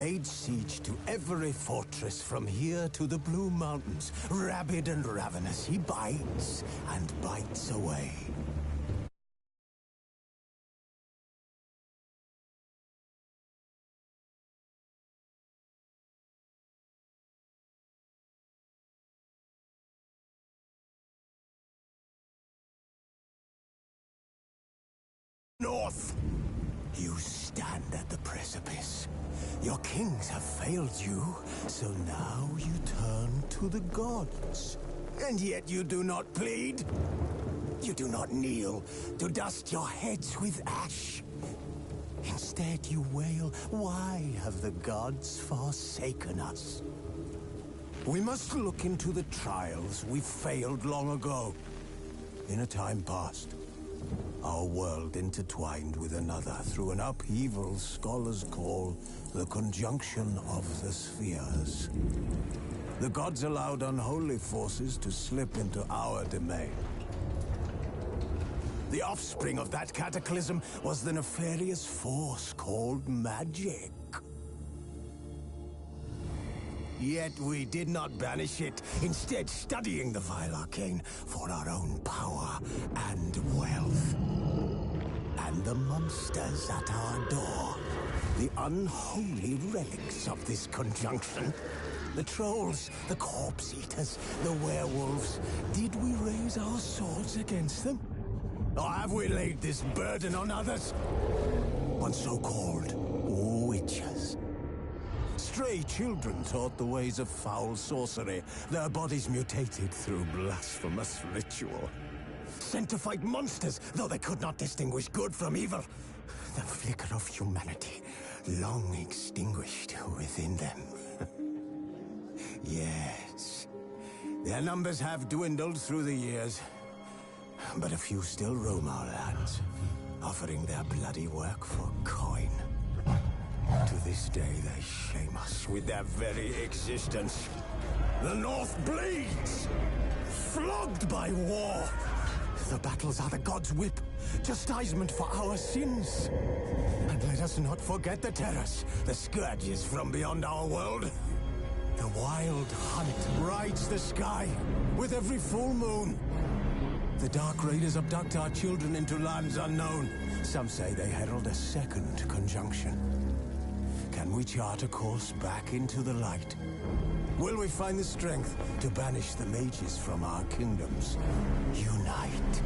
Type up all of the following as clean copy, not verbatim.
Laid siege to every fortress from here to the Blue Mountains. Rabid and ravenous, he bites and bites away. North! You stand at the precipice. Your kings have failed you, so now you turn to the gods. And yet you do not plead. You do not kneel to dust your heads with ash. Instead you wail, why have the gods forsaken us? We must look into the trials we failed long ago. In a time past, our world intertwined with another through an upheaval scholars call the conjunction of the spheres. The gods allowed unholy forces to slip into our domain. The offspring of that cataclysm was the nefarious force called magic. Yet we did not banish it, instead studying the vile arcane for our own power and wealth. And the monsters at our door, the unholy relics of this conjunction. The trolls, the corpse-eaters, the werewolves. Did we raise our swords against them? Or have we laid this burden on others? On so-called witches. Stray children taught the ways of foul sorcery, their bodies mutated through blasphemous ritual. Sent to fight monsters, though they could not distinguish good from evil. The flicker of humanity, long extinguished within them. Yes, their numbers have dwindled through the years, but a few still roam our lands, offering their bloody work for coin. To this day, they shame us with their very existence. The North bleeds, flogged by war. The battles are the gods' whip, chastisement for our sins. And let us not forget the terrors, the scourges from beyond our world. The wild hunt rides the sky with every full moon. The Dark Raiders abduct our children into lands unknown. Some say they herald a second conjunction. Can we chart a course back into the light? Will we find the strength to banish the mages from our kingdoms? Unite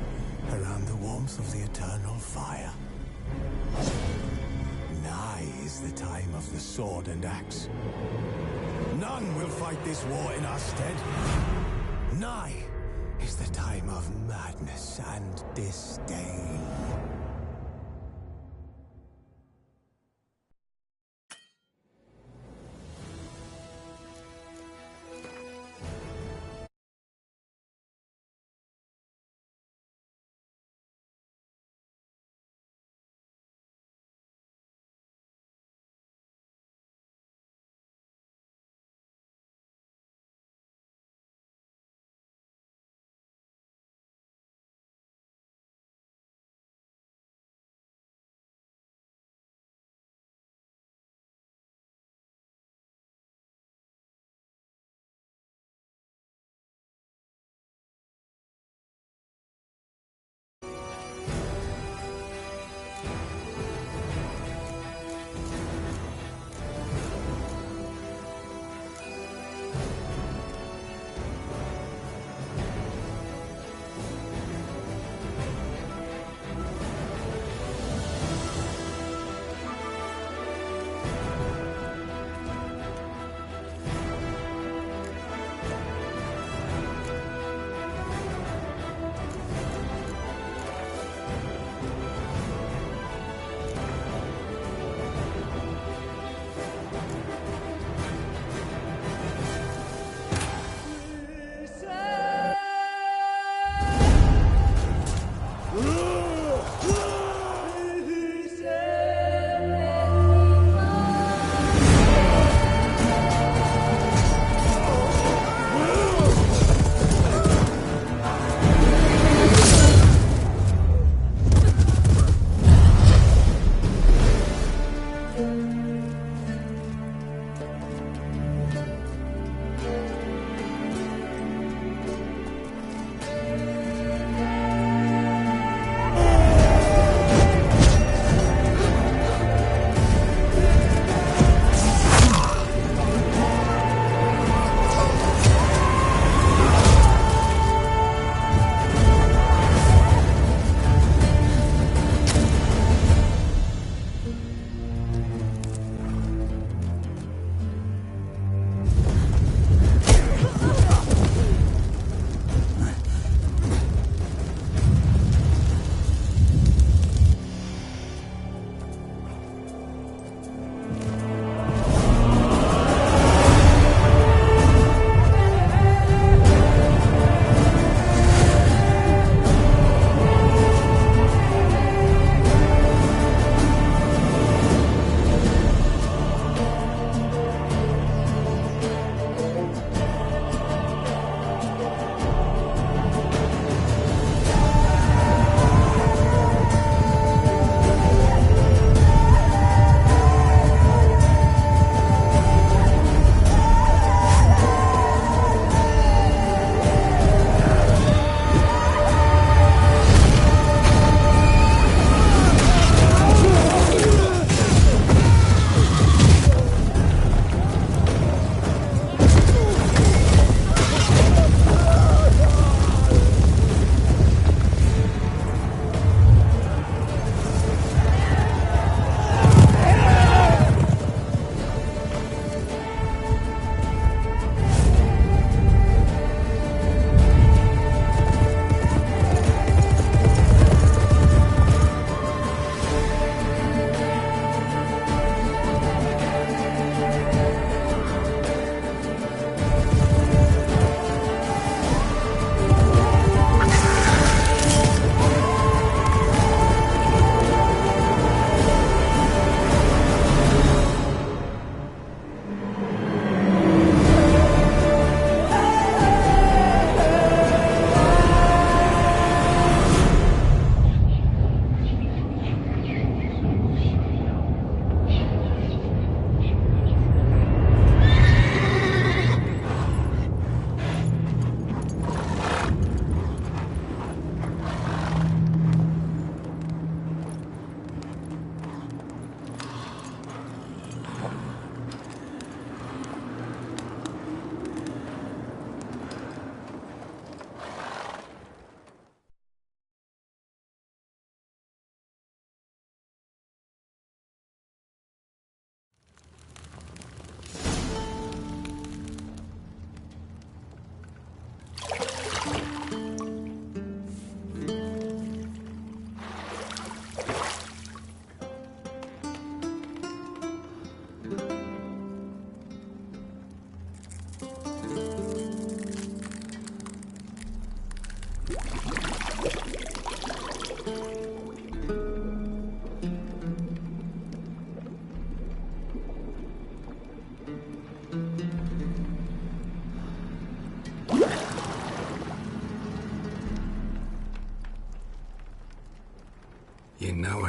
around the warmth of the eternal fire. Nigh is the time of the sword and axe. None will fight this war in our stead. Nigh is the time of madness and disdain.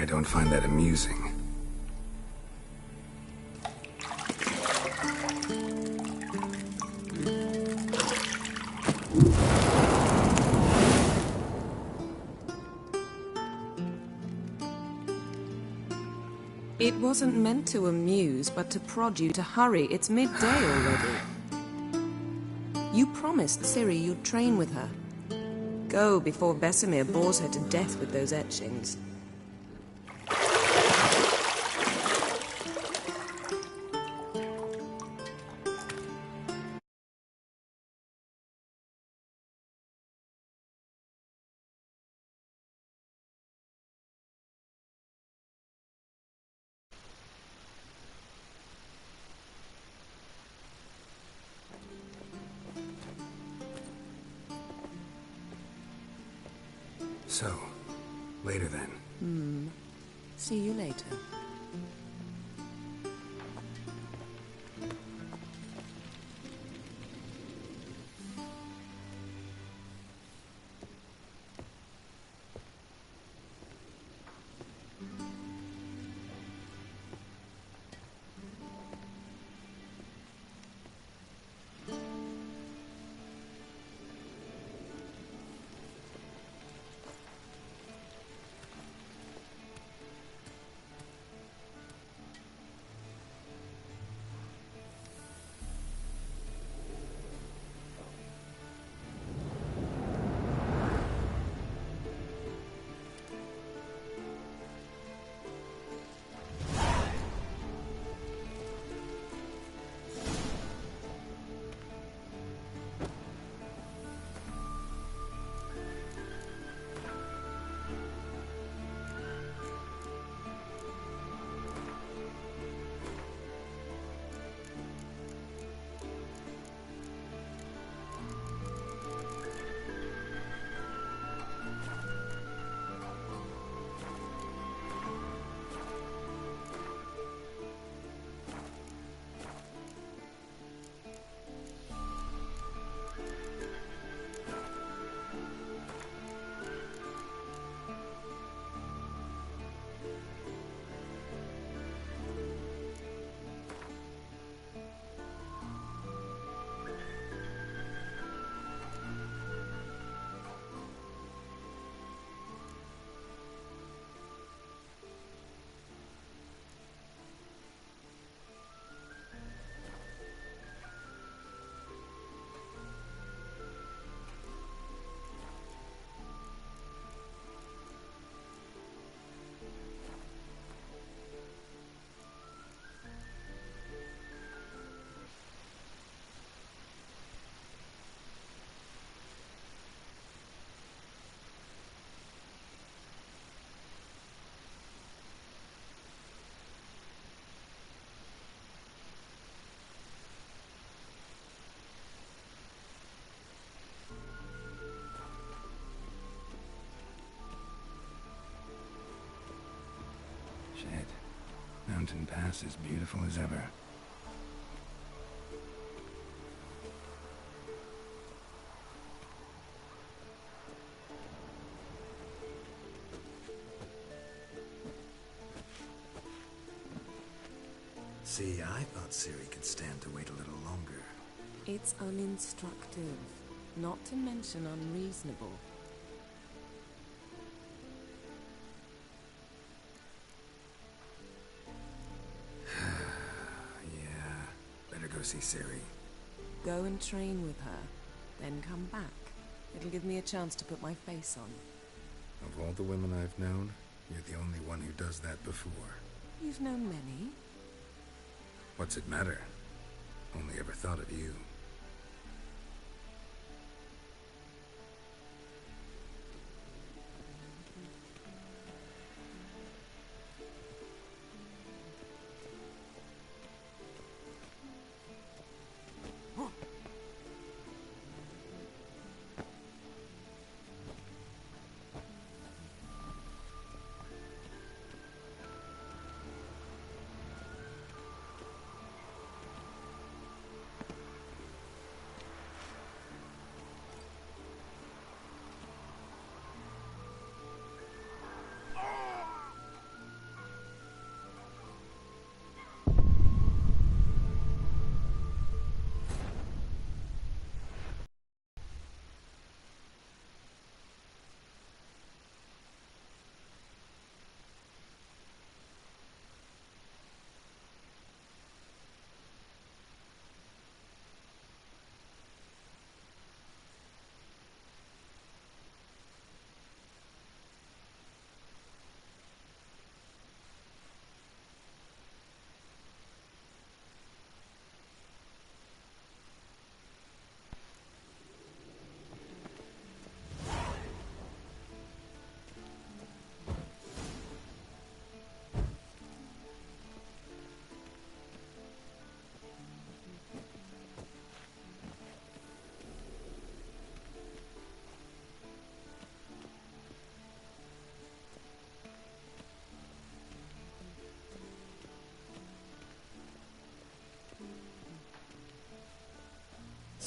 I don't find that amusing. It wasn't meant to amuse, but to prod you to hurry. It's midday already. You promised Ciri you'd train with her. Go before Vesemir bores her to death with those etchings. So, later then. See you later. Shit. Mountain Pass is beautiful as ever. See, I thought Ciri could stand to wait a little longer. It's uninstructive, not to mention unreasonable. Yeah, better go see Ciri. Go and train with her, then come back. It'll give me a chance to put my face on. Of all the women I've known, you're the only one who does that before. You've known many. What's it matter? Only ever thought of you.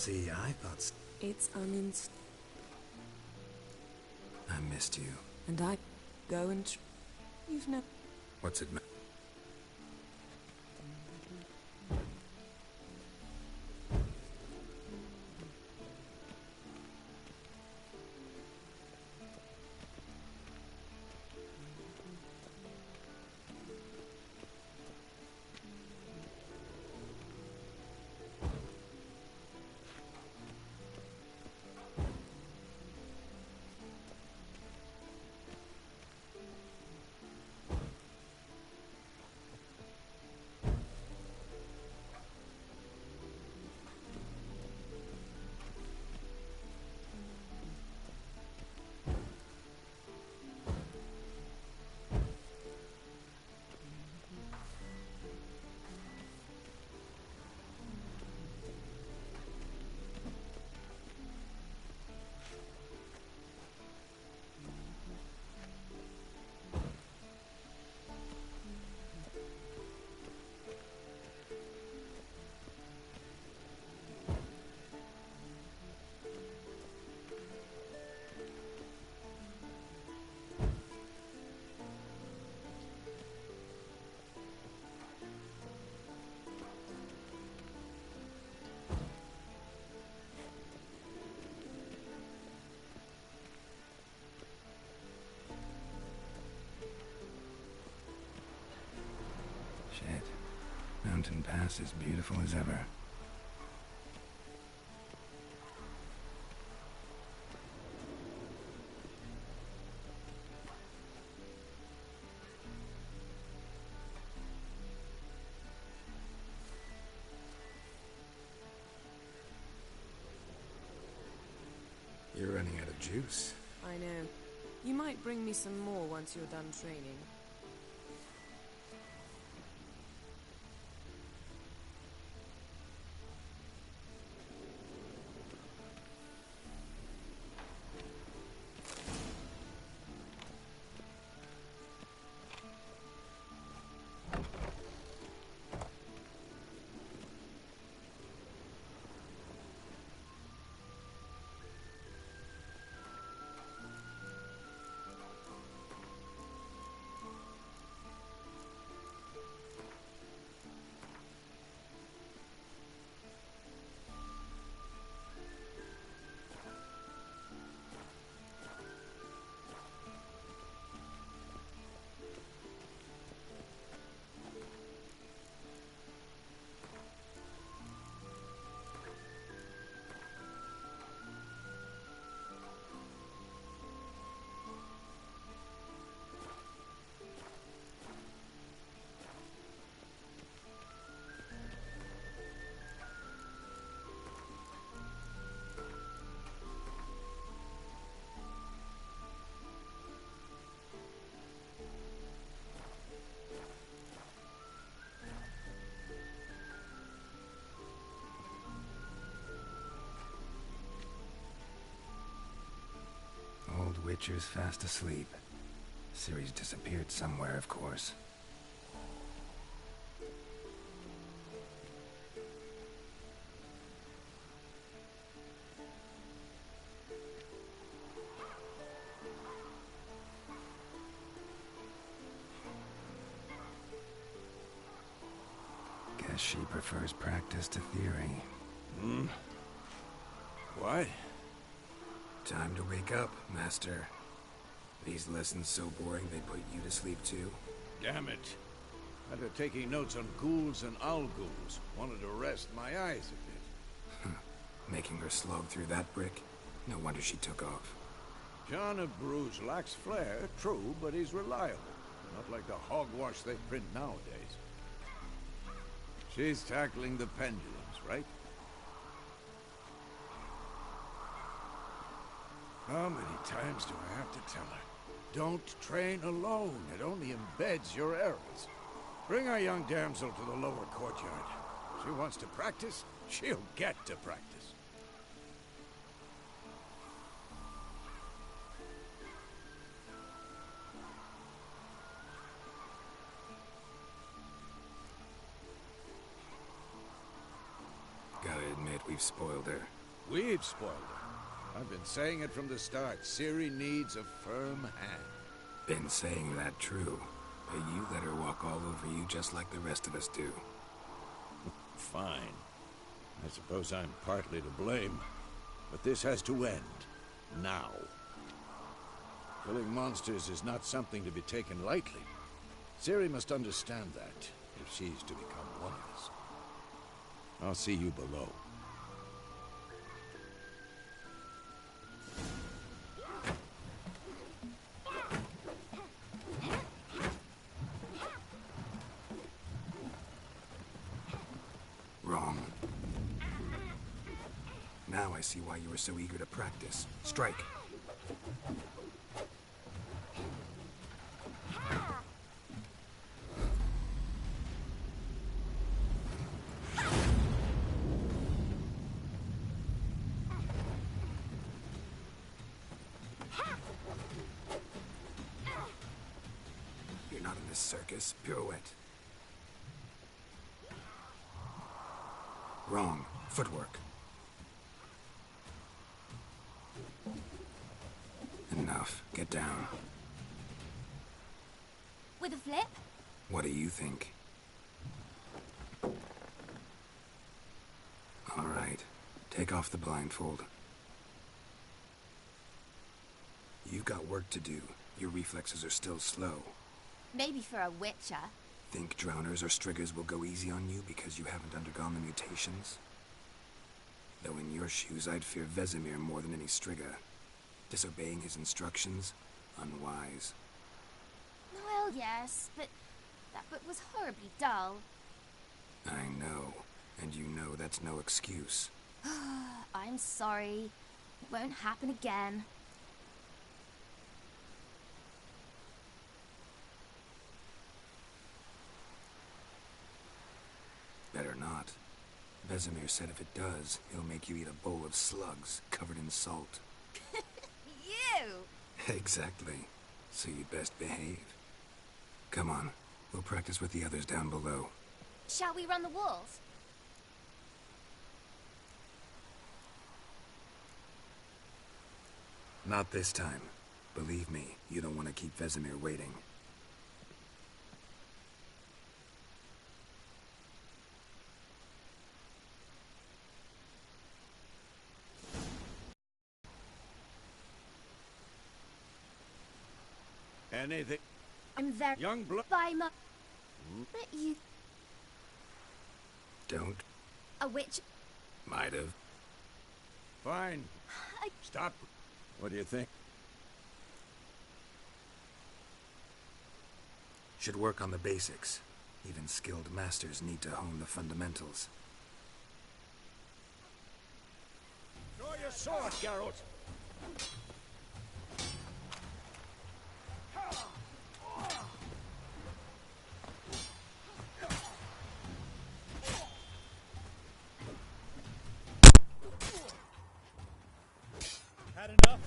See, I thought... It's I missed you. And I go and you've no... What's it? Shit. Mountain Pass is beautiful as ever. You're running out of juice. I know. You might bring me some more once you're done training. Old Witcher's fast asleep. Ciri's disappeared somewhere, of course. Guess she prefers practice to theory. What? Time to wake up, Master. These lessons so boring they put you to sleep too? Damn it. After taking notes on ghouls and owl-ghouls, wanted to rest my eyes a bit. Making her slog through that brick? No wonder she took off. John of Bruges lacks flair, true, but he's reliable. Not like the hogwash they print nowadays. She's tackling the pendulums, right? How many times do I have to tell her? Don't train alone. It only embeds your errors. Bring our young damsel to the lower courtyard. She wants to practice, she'll get to practice. Gotta admit, We've spoiled her. We've spoiled her. I've been saying it from the start. Ciri needs a firm hand. Been saying that true. But you let her walk all over you just like the rest of us do. Fine. I suppose I'm partly to blame. But this has to end. Now. Killing monsters is not something to be taken lightly. Ciri must understand that, if she's to become one of us. I'll see you below. Wrong. Now I see why you were so eager to practice. Strike. You're not in this circus. Pirouette. Wrong. Footwork. Enough. Get down. With a flip? What do you think? All right. Take off the blindfold. You've got work to do. Your reflexes are still slow. Maybe for a witcher. Think drowners or striggers will go easy on you because you haven't undergone the mutations? Though in your shoes, I'd fear Vesemir more than any strigger. Disobeying his instructions? Unwise. Well, yes, but that book was horribly dull. I know. And you know that's no excuse. I'm sorry. It won't happen again. Better not. Vesemir said if it does, he'll make you eat a bowl of slugs covered in salt. You! Exactly. So you'd best behave. Come on. We'll practice with the others down below. Shall we run the walls? Not this time. Believe me, you don't want to keep Vesemir waiting. Anything? I'm very Young blood. by my... But you... Don't. A witch... Might have. Fine. I... Stop. What do you think? Should work on the basics. Even skilled masters need to hone the fundamentals. Draw your sword, Geralt. Had enough?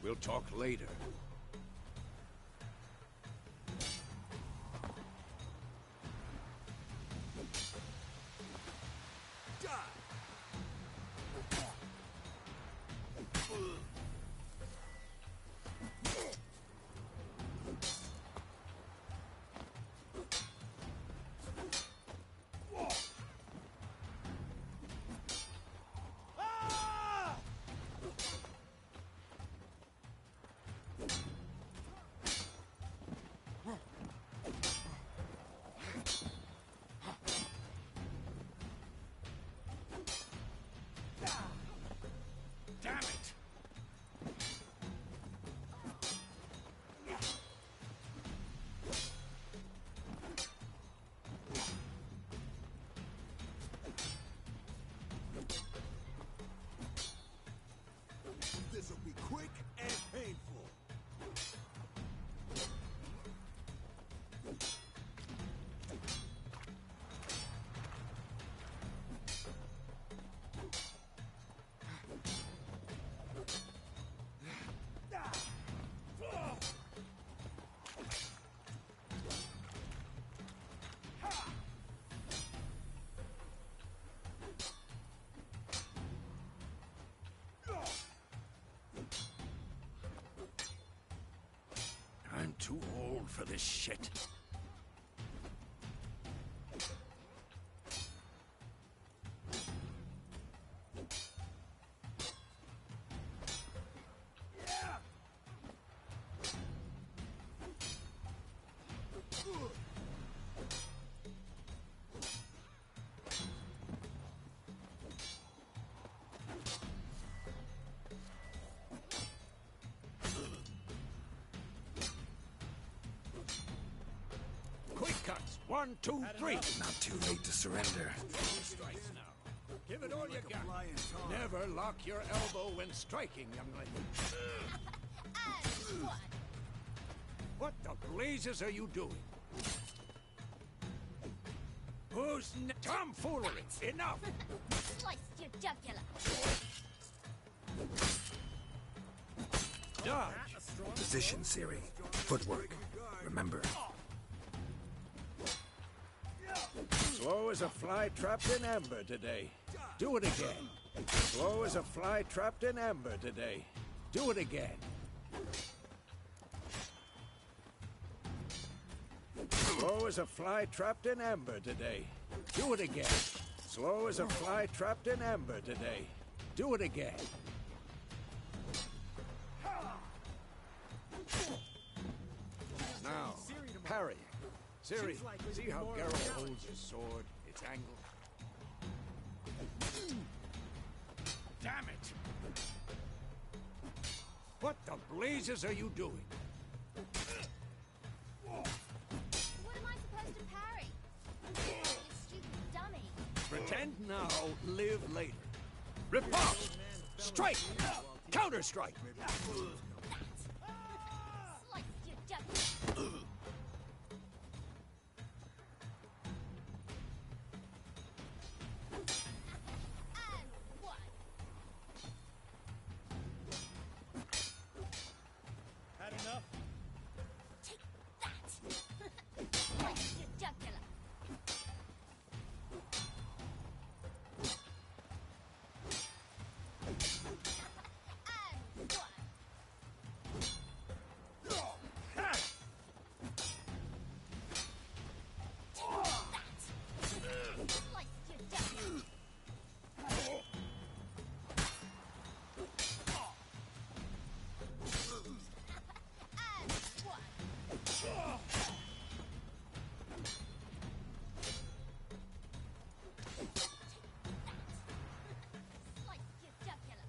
We'll talk later. Damn it! This'll be quick and painful. I'm too old for this shit. Quick cuts. 1, 2, 3. Not too late to surrender. Strikes now. Give it all you got. Never lock your elbow when striking, young lady. And one. What the blazes are you doing? Who's tomfoolery? Enough! Sliced your jugular. Dodge! Position, Siri. Footwork. Remember. Slow as a fly trapped in amber today. Do it again. Slow as a fly trapped in amber today. Do it again. Slow as a fly trapped in amber today. Do it again. Slow as a fly trapped in amber today. Do it again. Now, parry. Siri, see how Geralt holds his sword, its angle? Damn it! What the blazes are you doing? What am I supposed to parry? You stupid dummy. Pretend now, live later. Riposte! Strike! Counter-strike! Sliced your jugular. And one. Had enough? Take that. Sliced your jugular. And one. Sliced your jugular. And one. Sliced your jugular.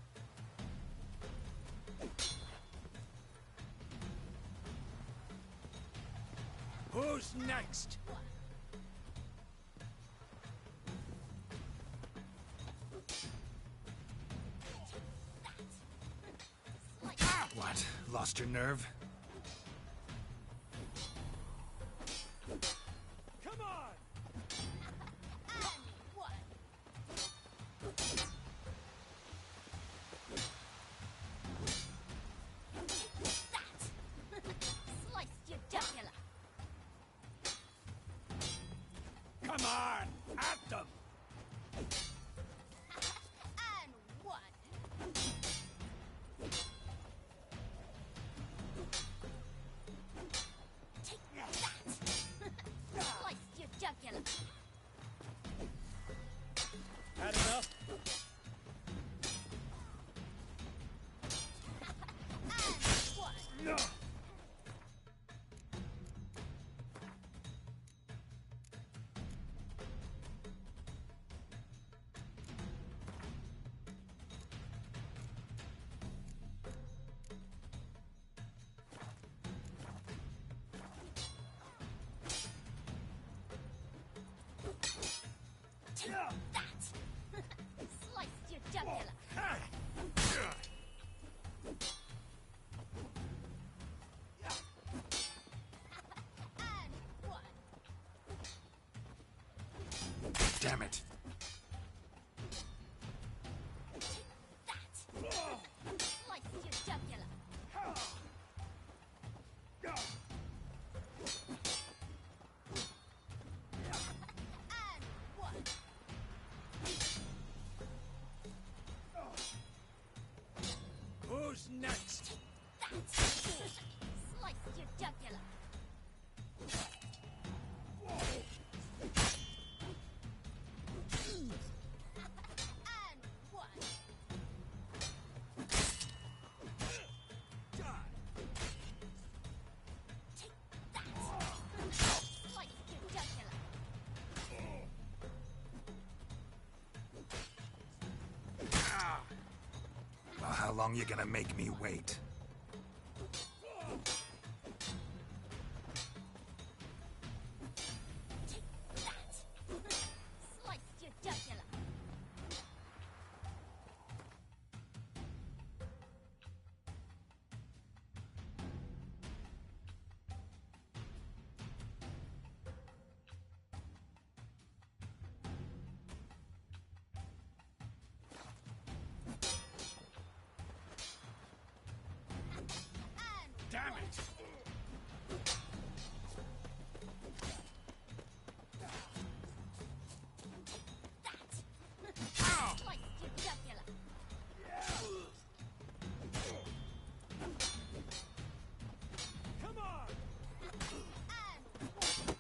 Who's next? What? Lost your nerve? Come on! And one. long you gonna make me wait? Sliced your jugular. Damn it! Sliced your jugular.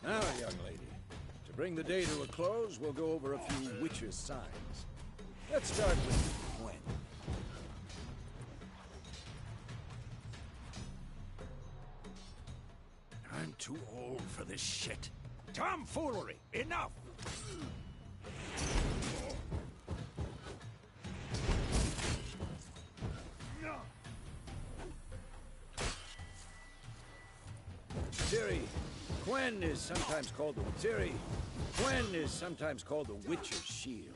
Now, young lady, to bring the day to a close, we'll go over a few witches' signs. Let's start with Gwen. I'm too old for this shit. Tomfoolery! Enough! Ciri, Gwen is sometimes called the Witcher's Shield.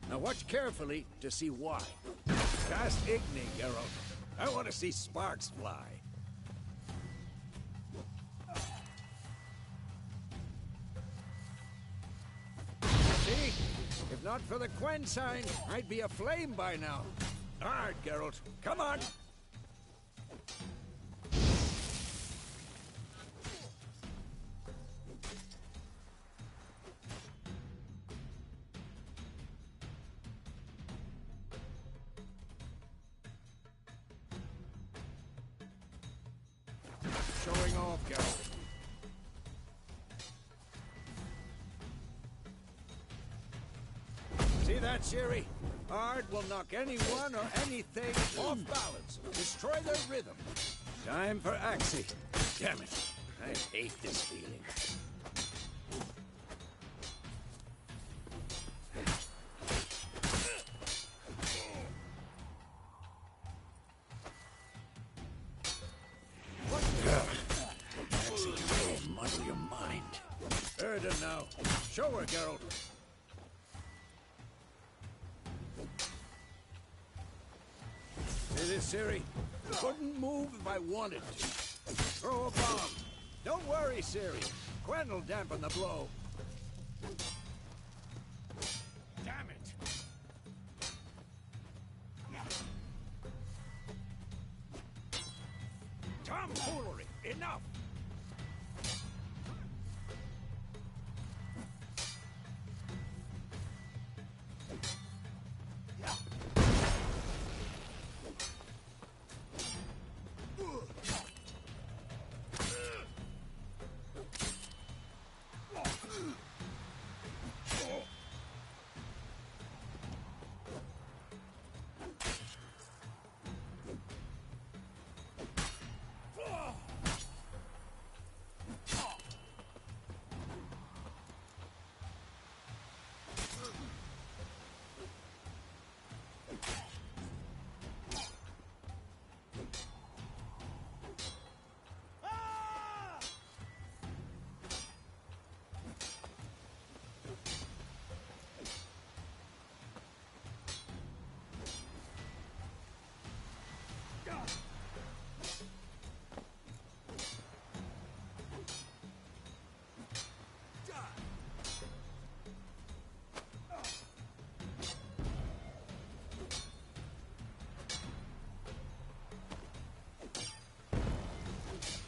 Now watch carefully to see why. Cast Igni, Geralt. I want to see sparks fly. See? If not for the Gwen sign, I'd be aflame by now. Hard, Geralt. Come on! Showing off, Geralt. See that, Ciri? Ard will knock anyone or anything off balance. Destroy their rhythm. Time for Axie. Damn it. I hate this feeling. What the? Axie can really muddle your mind. Erden now. Show her, Geralt. See this, Ciri? Couldn't move if I wanted to. Throw a bomb. Don't worry, Ciri. Gwen will dampen the blow. Damn it! Tomfoolery! Enough!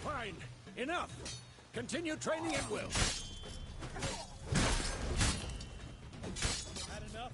Fine. Enough. Continue training at will. Had enough?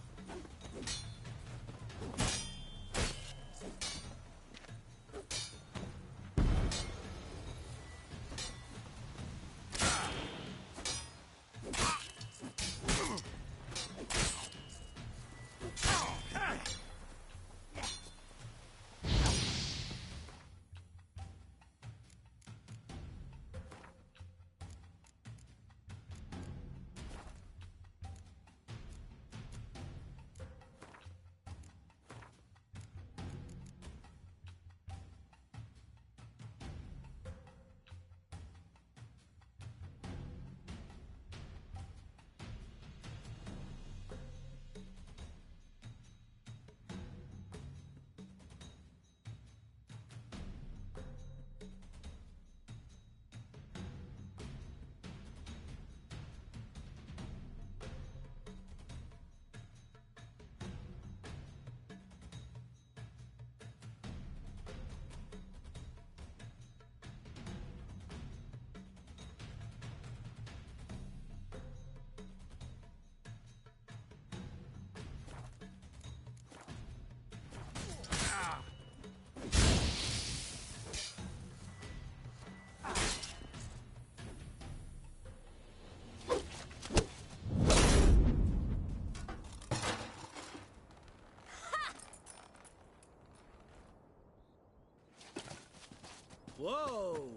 Whoa!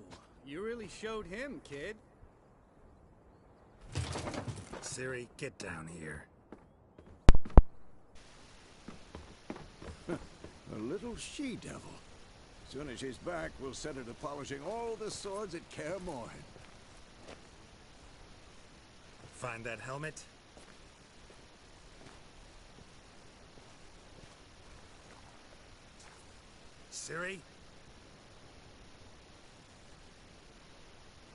You really showed him, kid. Ciri, get down here. A little she-devil. As soon as she's back, we'll set her to polishing all the swords at Kaer Morhen. Find that helmet? Ciri?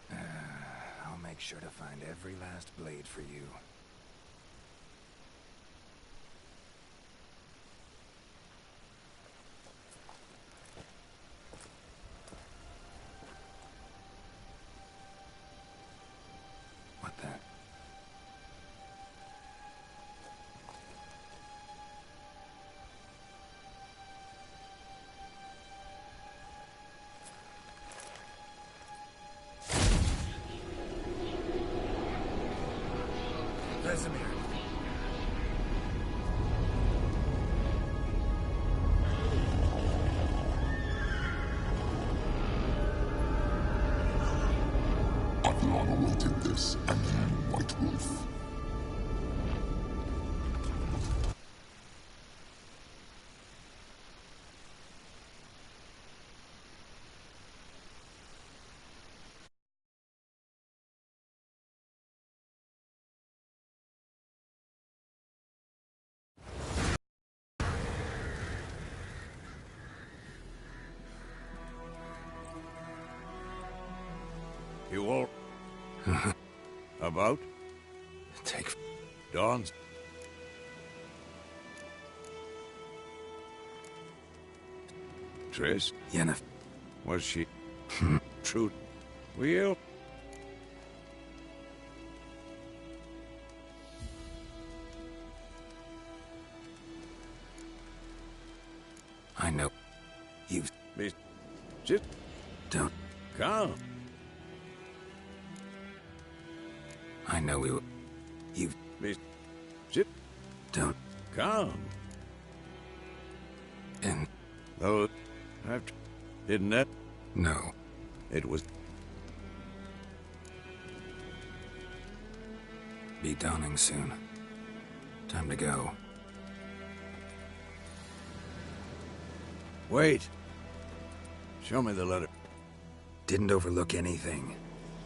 I'll make sure to find every last blade for you. What the? Vesemir. Avalon awaited this, and you, White Wolf. You all... About? Take... Dawn's... Triss? Yennefer. Was she... True? We'll... I know. You... Be... Just... Don't... Calm. I know we will... You... Be... Just... Don't... Calm. And... Though... I've... Didn't that... No. It was... Be dawning soon. Time to go. Wait. Show me the letter. Didn't overlook anything.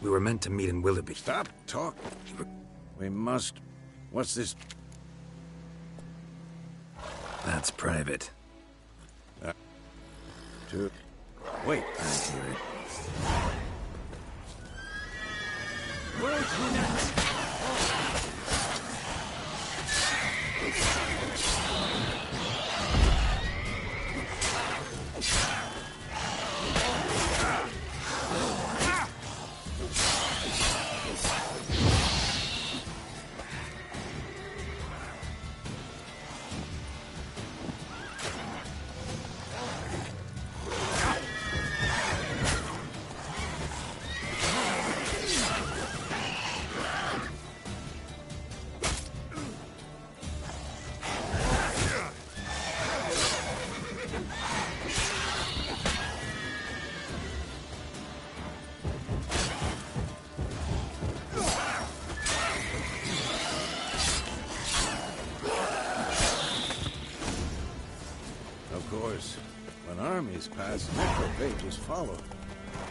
We were meant to meet in Willoughby. Stop talking. We must... What's this? That's private. Wait. I hear it. When armies pass, necrophages follow.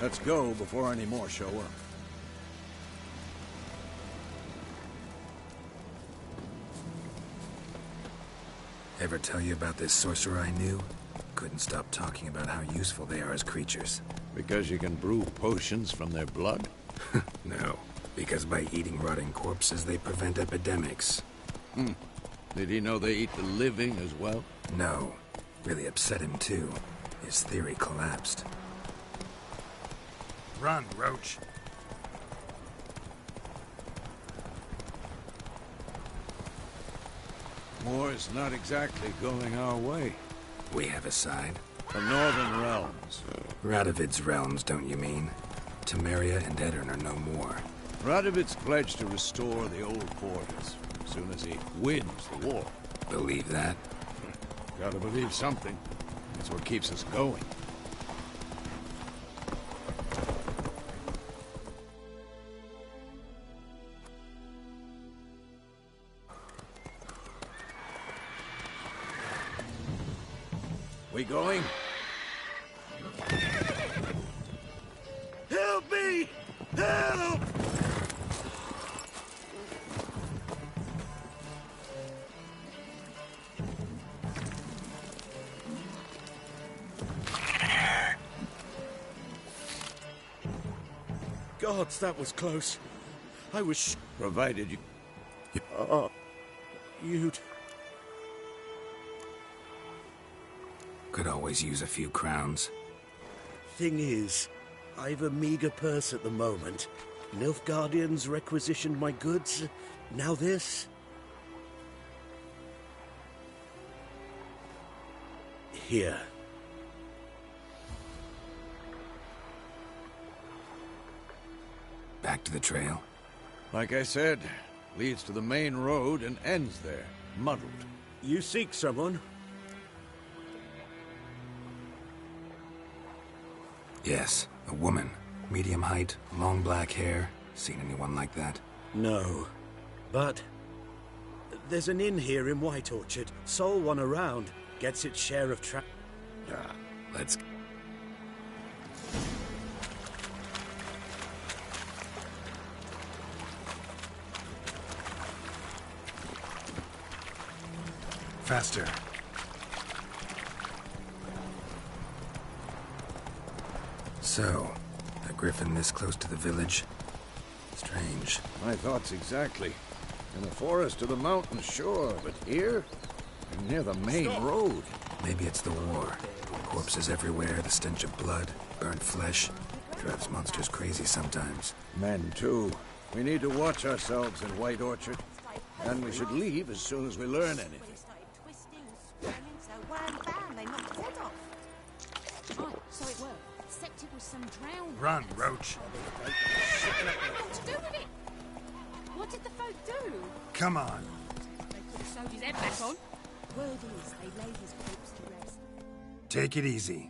Let's go before any more show up. Ever tell you about this sorcerer I knew? Couldn't stop talking about how useful they are as creatures. Because you can brew potions from their blood? No, because by eating rotting corpses, they prevent epidemics. Did he know they eat the living as well? No. Really upset him, too. His theory collapsed. Run, Roach. War's not exactly going our way. We have a side. The Northern Realms. Radovid's realms, don't you mean? Temeria and Edirn are no more. Radovid's pledged to restore the old quarters as soon as he wins the war. Believe that? Gotta believe something. That's what keeps us going. We going? Help me! Help! Gods, that was close. I was Provided you... you'd... Could always use a few crowns. Thing is, I've a meager purse at the moment. Nilfgaardians requisitioned my goods. Now this. Here. Back to the trail. Like I said, leads to the main road and ends there, muddled. You seek someone? Yes, a woman. Medium height, long black hair. Seen anyone like that? No. But there's an inn here in White Orchard. Sole one around. Gets its share of Let's... Faster. So, a griffin this close to the village? Strange. My thoughts exactly. In the forest or the mountains, sure, but here? And near the main road. Maybe it's the war. Corpses everywhere, the stench of blood, burnt flesh. Drives monsters crazy sometimes. Men, too. We need to watch ourselves in White Orchard. And we should leave as soon as we learn anything. Oh, so it worked. Except it was some drowned. Run, Roach. What to do with it? What did the folk do? Come on. They could have sewed his head back on. Word is, they laid his corpse to rest. Take it easy.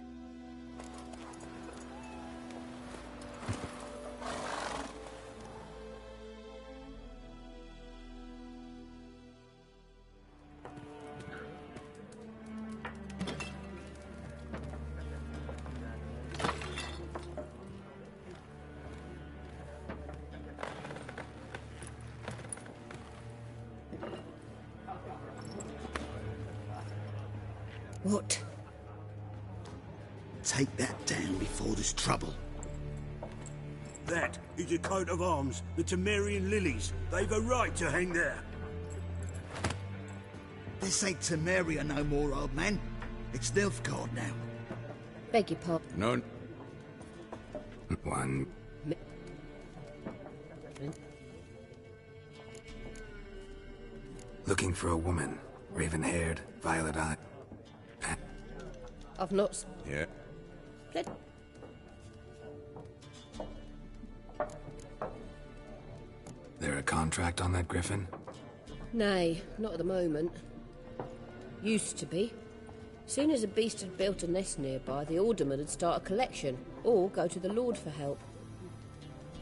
What? Take that down before there's trouble. That is a coat of arms, the Temerian lilies. They've a right to hang there. This ain't Temeria no more, old man. It's Nilfgaard now. Beg your pardon. No. One. Looking for a woman. Raven-haired, violet-eyed. I've not... Yeah. Let... There a contract on that griffin? Nay, not at the moment. Used to be. Soon as a beast had built a nest nearby, the alderman would start a collection, or go to the Lord for help.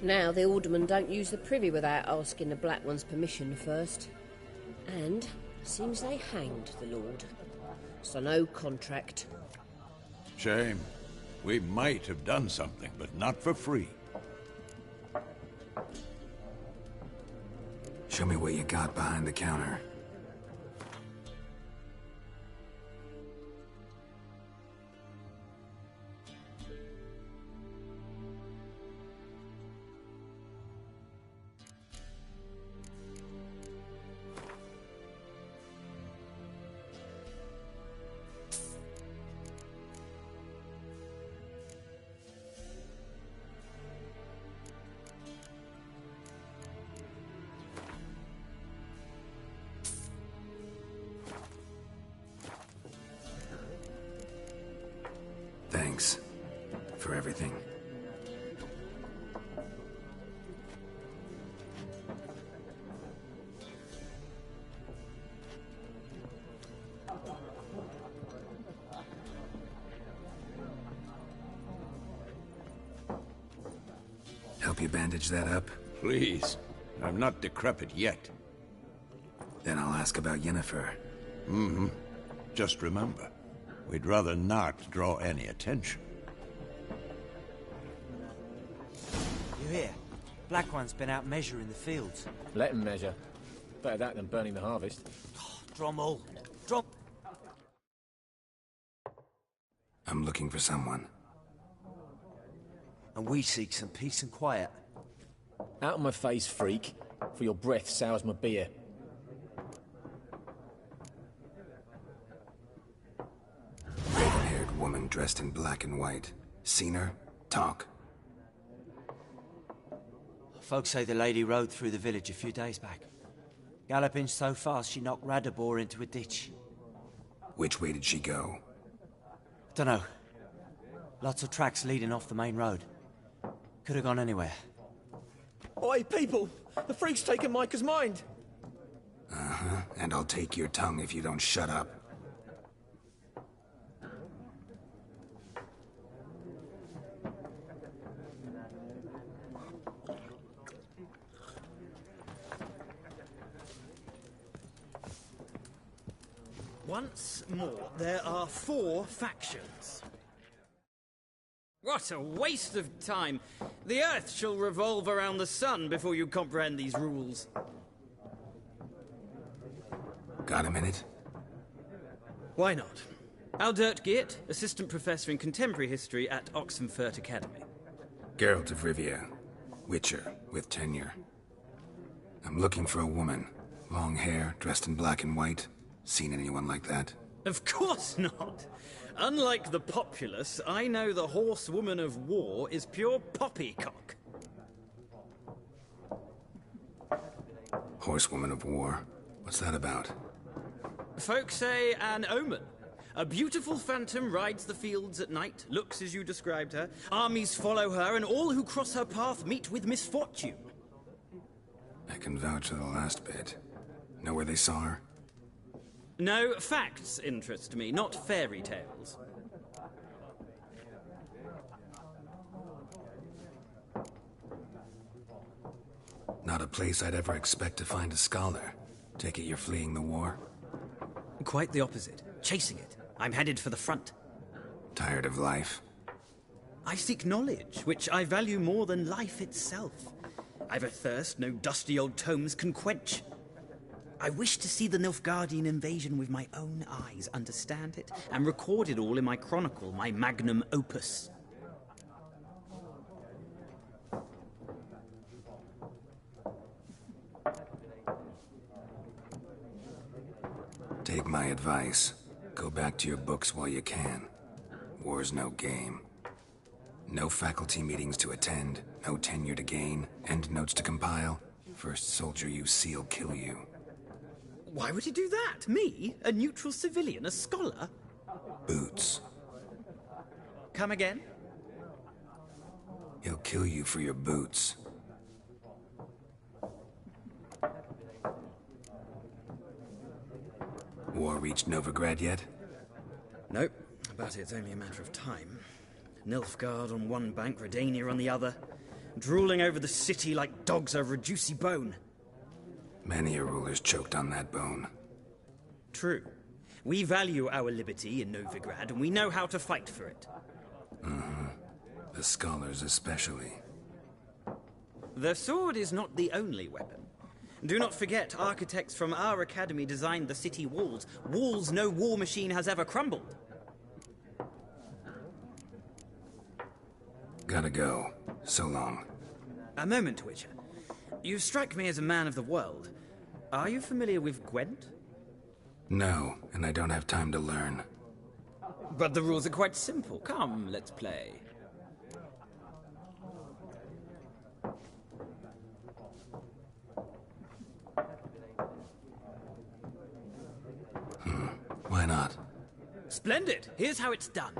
Now the alderman don't use the privy without asking the Black One's permission first. And seems they hanged the Lord. So no contract. Shame. We might have done something, but not for free. Show me what you got behind the counter. Thanks for everything. Help you bandage that up? Please. I'm not decrepit yet. Then I'll ask about Yennefer. Mm-hmm. Just remember, We'd rather not draw any attention. You hear? Black One's been out measuring the fields. Let him measure. Better that than burning the harvest. Drum all. Drum. I'm looking for someone. And we seek some peace and quiet. Out of my face, freak, for your breath sours my beer. Raven-haired woman dressed in black and white. Seen her? Talk. Folks say the lady rode through the village a few days back. Galloping so fast she knocked Radabor into a ditch. Which way did she go? Dunno. Lots of tracks leading off the main road. Could have gone anywhere. Oi, people! The freak's taken Micah's mind! Uh-huh, and I'll take your tongue if you don't shut up. Once more, there are 4 factions. What a waste of time! The Earth shall revolve around the sun before you comprehend these rules. Got a minute? Why not? Aldert Geert, Assistant Professor in Contemporary History at Oxenfurt Academy. Geralt of Rivia. Witcher, with tenure. I'm looking for a woman. Long hair, dressed in black and white. Seen anyone like that? Of course not! Unlike the populace, I know the horsewoman of war is pure poppycock. Horsewoman of war? What's that about? Folk say an omen. A beautiful phantom rides the fields at night, looks as you described her. Armies follow her, and all who cross her path meet with misfortune. I can vouch for the last bit. Know where they saw her? No, facts interest me, not fairy tales. Not a place I'd ever expect to find a scholar. Take it you're fleeing the war? Quite the opposite. Chasing it. I'm headed for the front. Tired of life? I seek knowledge, which I value more than life itself. I've a thirst no dusty old tomes can quench. I wish to see the Nilfgaardian invasion with my own eyes, understand it, and record it all in my chronicle, my magnum opus. Take my advice. Go back to your books while you can. War's no game. No faculty meetings to attend, no tenure to gain, end notes to compile. First soldier you see will kill you. Why would he do that? Me? A neutral civilian? A scholar? Boots. Come again? He'll kill you for your boots. War reached Novigrad yet? Nope, but it's only a matter of time. Nilfgaard on one bank, Redania on the other, drooling over the city like dogs over a juicy bone. Many a ruler's choked on that bone. True. We value our liberty in Novigrad, and we know how to fight for it. Mm-hmm. The scholars especially. The sword is not the only weapon. Do not forget, architects from our academy designed the city walls. Walls no war machine has ever crumbled. Gotta go. So long. A moment, Witcher. You strike me as a man of the world. Are you familiar with Gwent? No, and I don't have time to learn. But the rules are quite simple. Come, let's play. Why not? Splendid! Here's how it's done.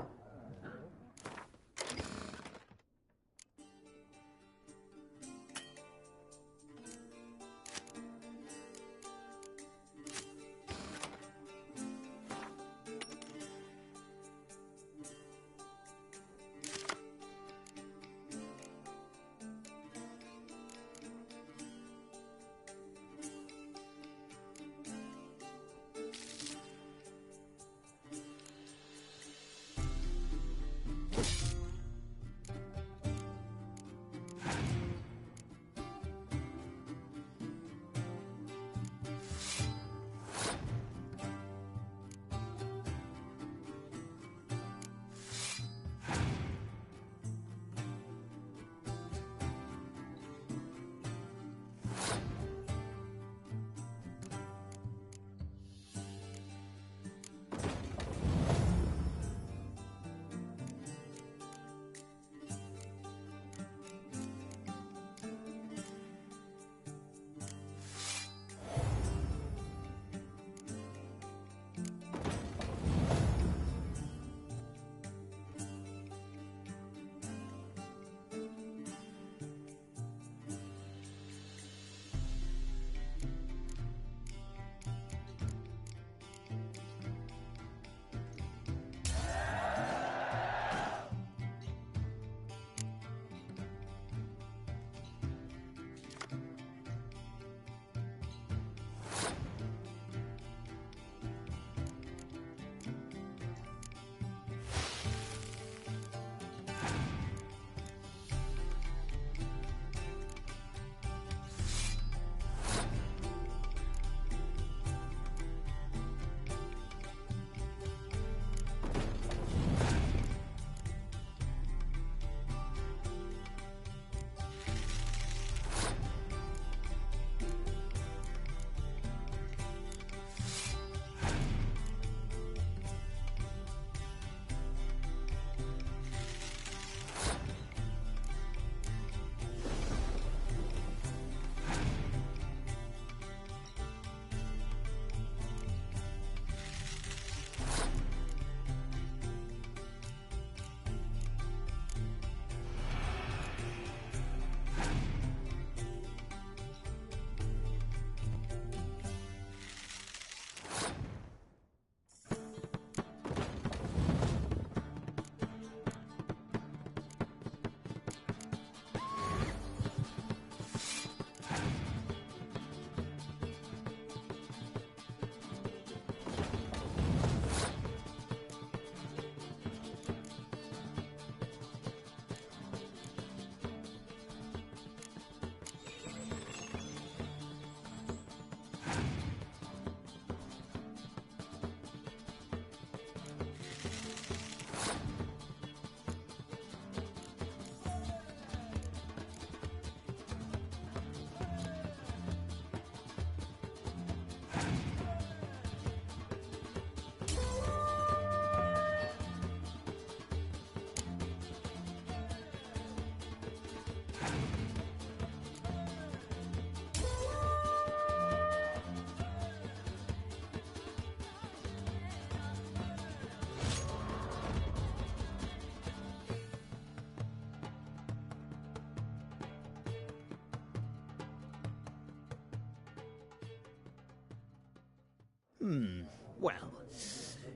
Well,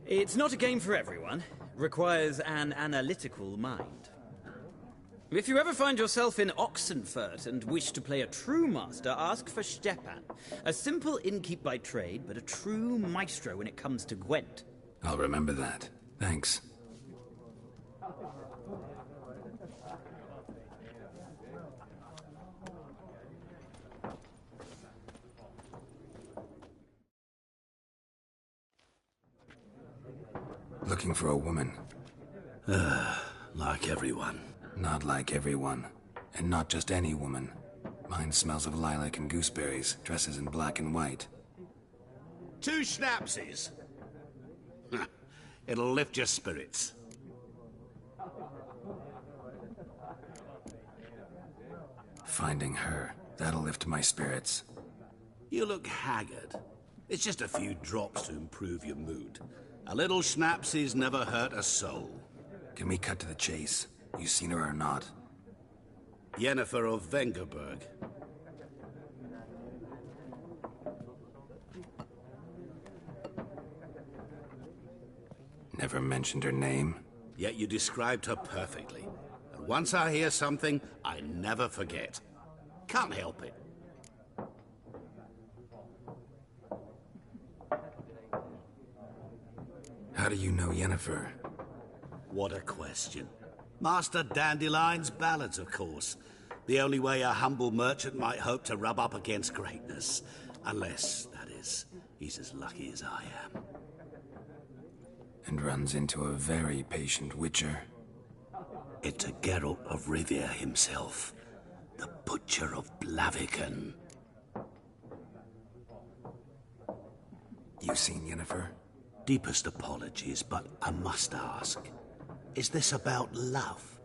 it's not a game for everyone. Requires an analytical mind. If you ever find yourself in Oxenfurt and wish to play a true master, ask for Stepan. A simple innkeep by trade, but a true maestro when it comes to Gwent. I'll remember that. Thanks. Looking for a woman. Like everyone. Not like everyone. And not just any woman. Mine smells of lilac and gooseberries, dresses in black and white. 2 schnapsies. It'll lift your spirits. Finding her, that'll lift my spirits. You look haggard. It's just a few drops to improve your mood. A little schnapsies never hurt a soul. Can we cut to the chase? You seen her or not? Yennefer of Vengerberg. Never mentioned her name? Yet you described her perfectly. And once I hear something, I never forget. Can't help it. How do you know Yennefer? What a question. Master Dandelion's ballads, of course. The only way a humble merchant might hope to rub up against greatness. Unless, that is, he's as lucky as I am. And runs into a very patient witcher. It's a Geralt of Rivia himself. The Butcher of Blaviken. You seen Yennefer? Deepest apologies, but I must ask. Is this about love?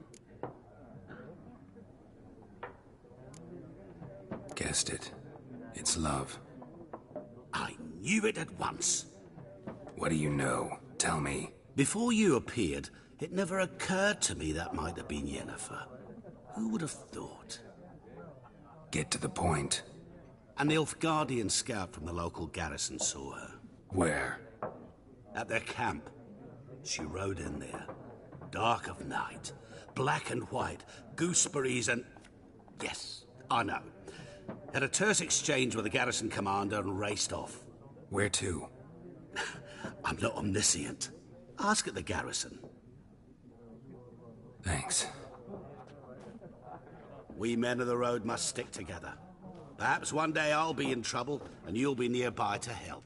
Guessed it. It's love. I knew it at once. What do you know? Tell me. Before you appeared, it never occurred to me that might have been Yennefer. Who would have thought? Get to the point. An Nilfgaardian scout from the local garrison saw her. Where? At their camp. She rode in there. Dark of night. Black and white. Gooseberries and... Yes, I know. Had a terse exchange with the garrison commander and raced off. Where to? I'm not omniscient. Ask at the garrison. Thanks. We men of the road must stick together. Perhaps one day I'll be in trouble and you'll be nearby to help.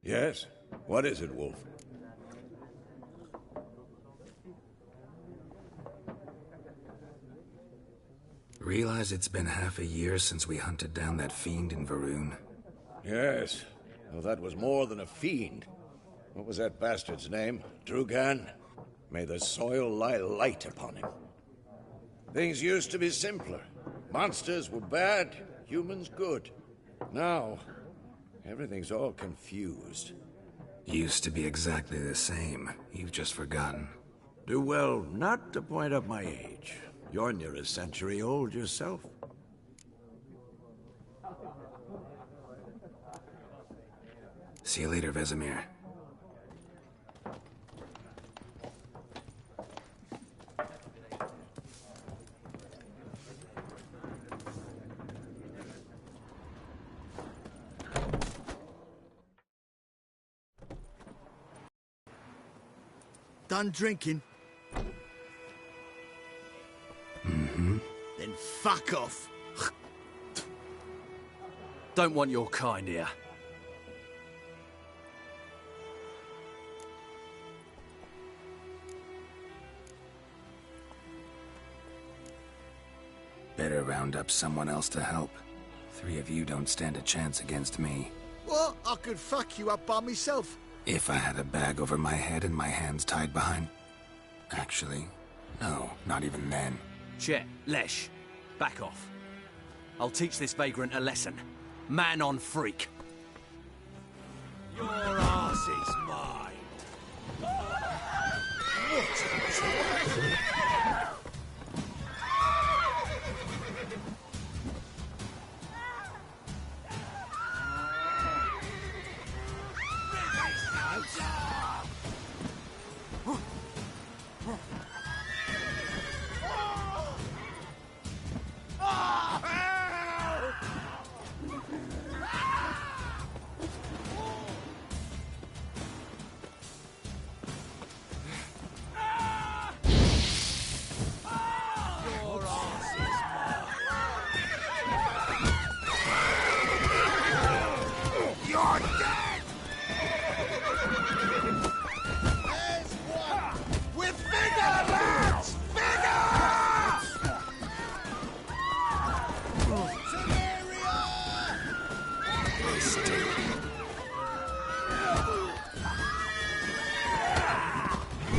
Yes? What is it, Wolf? Realize it's been half a year since we hunted down that fiend in Varun? Yes. Well, that was more than a fiend. What was that bastard's name? Drugan? May the soil lie light upon him. Things used to be simpler. Monsters were bad, humans good. Now, everything's all confused. Used to be exactly the same. You've just forgotten. Do well not to point up my age. You're near a century old yourself. See you later, Vesemir. Done drinking? Mm-hmm. Then fuck off. Don't want your kind here. Better round up someone else to help. 3 of you don't stand a chance against me. What? I could fuck you up by myself. If I had a bag over my head and my hands tied behind... Actually, no, not even then. Chet, Lesh, back off. I'll teach this vagrant a lesson. Man on freak. Your ass is mine.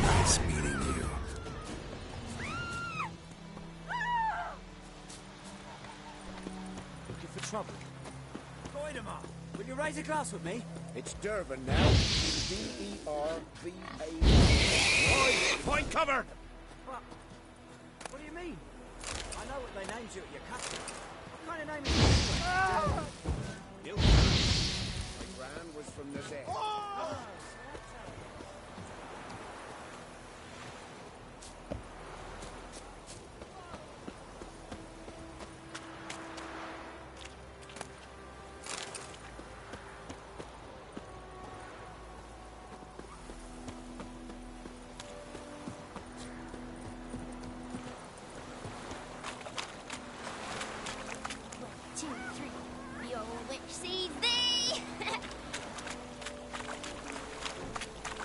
Nice meeting you. Looking for trouble? Join him up. Will you raise a glass with me? It's Durban now. D-E-R-V-A. Boys, find cover! What do you mean? I know what they named you at your custom. What kind of name is that? You. My gran was from this end.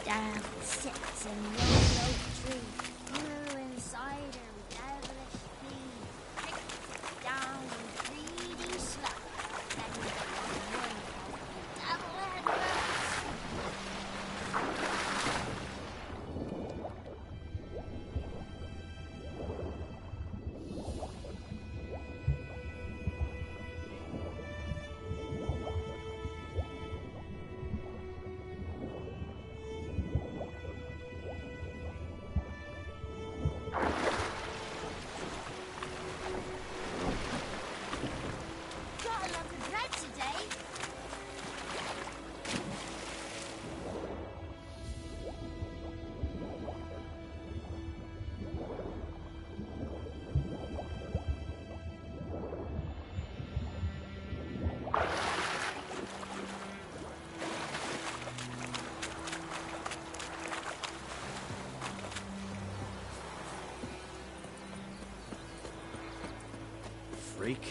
Down sits in yellow tree, brewing cider with devilish speed. Down in greedy slut, and the one double-head Freak.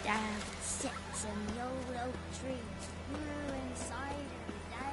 down sits in the old oak tree, brewing cider with devilish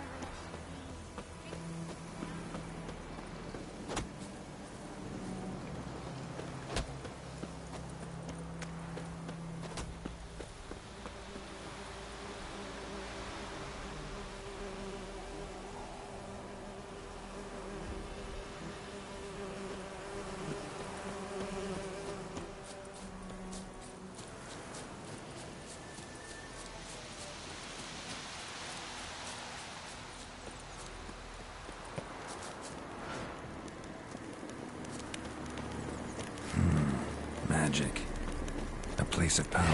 Magic. A place of power.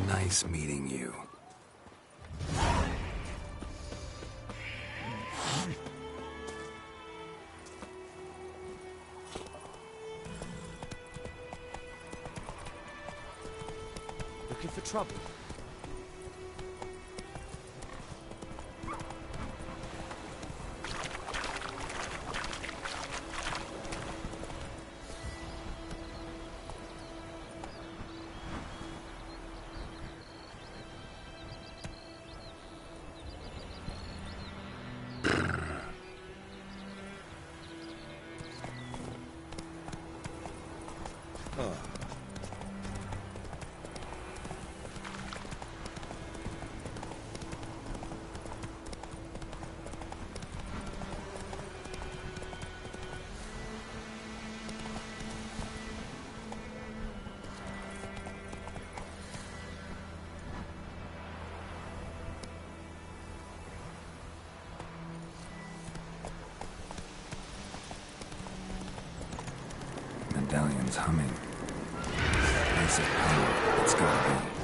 Nice meeting you. Looking for trouble? Medallion's humming. Nice and power. It's gotta be.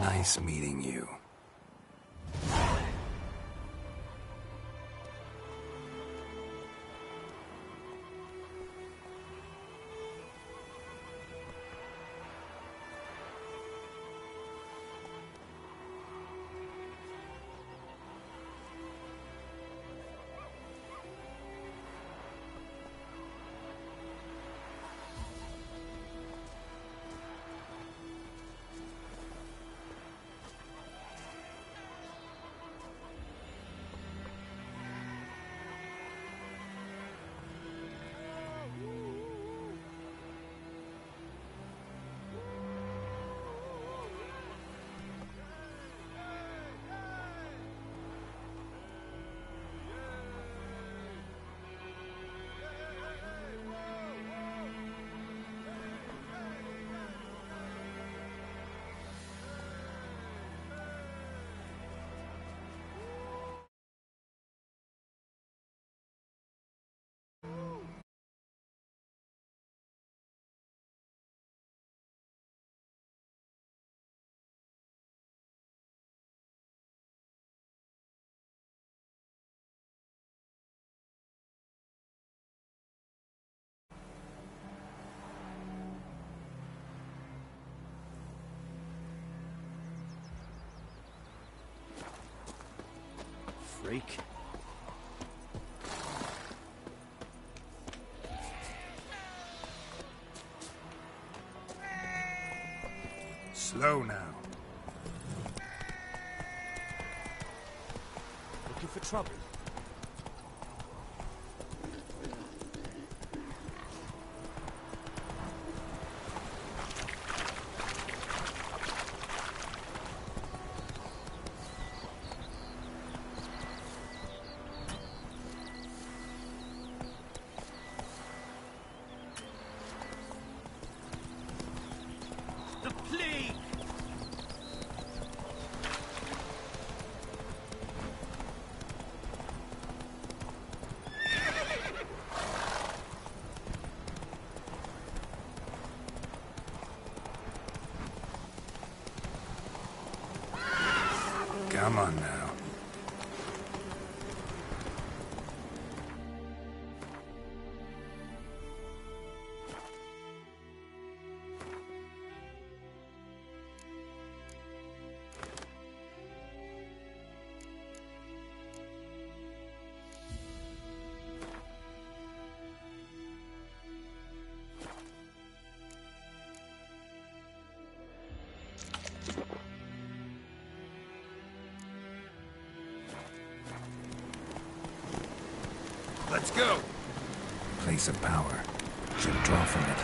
Nice meeting you. Freak. Slow now. Looking for trouble? Come on now. Let's go! Place of power. Should draw from it.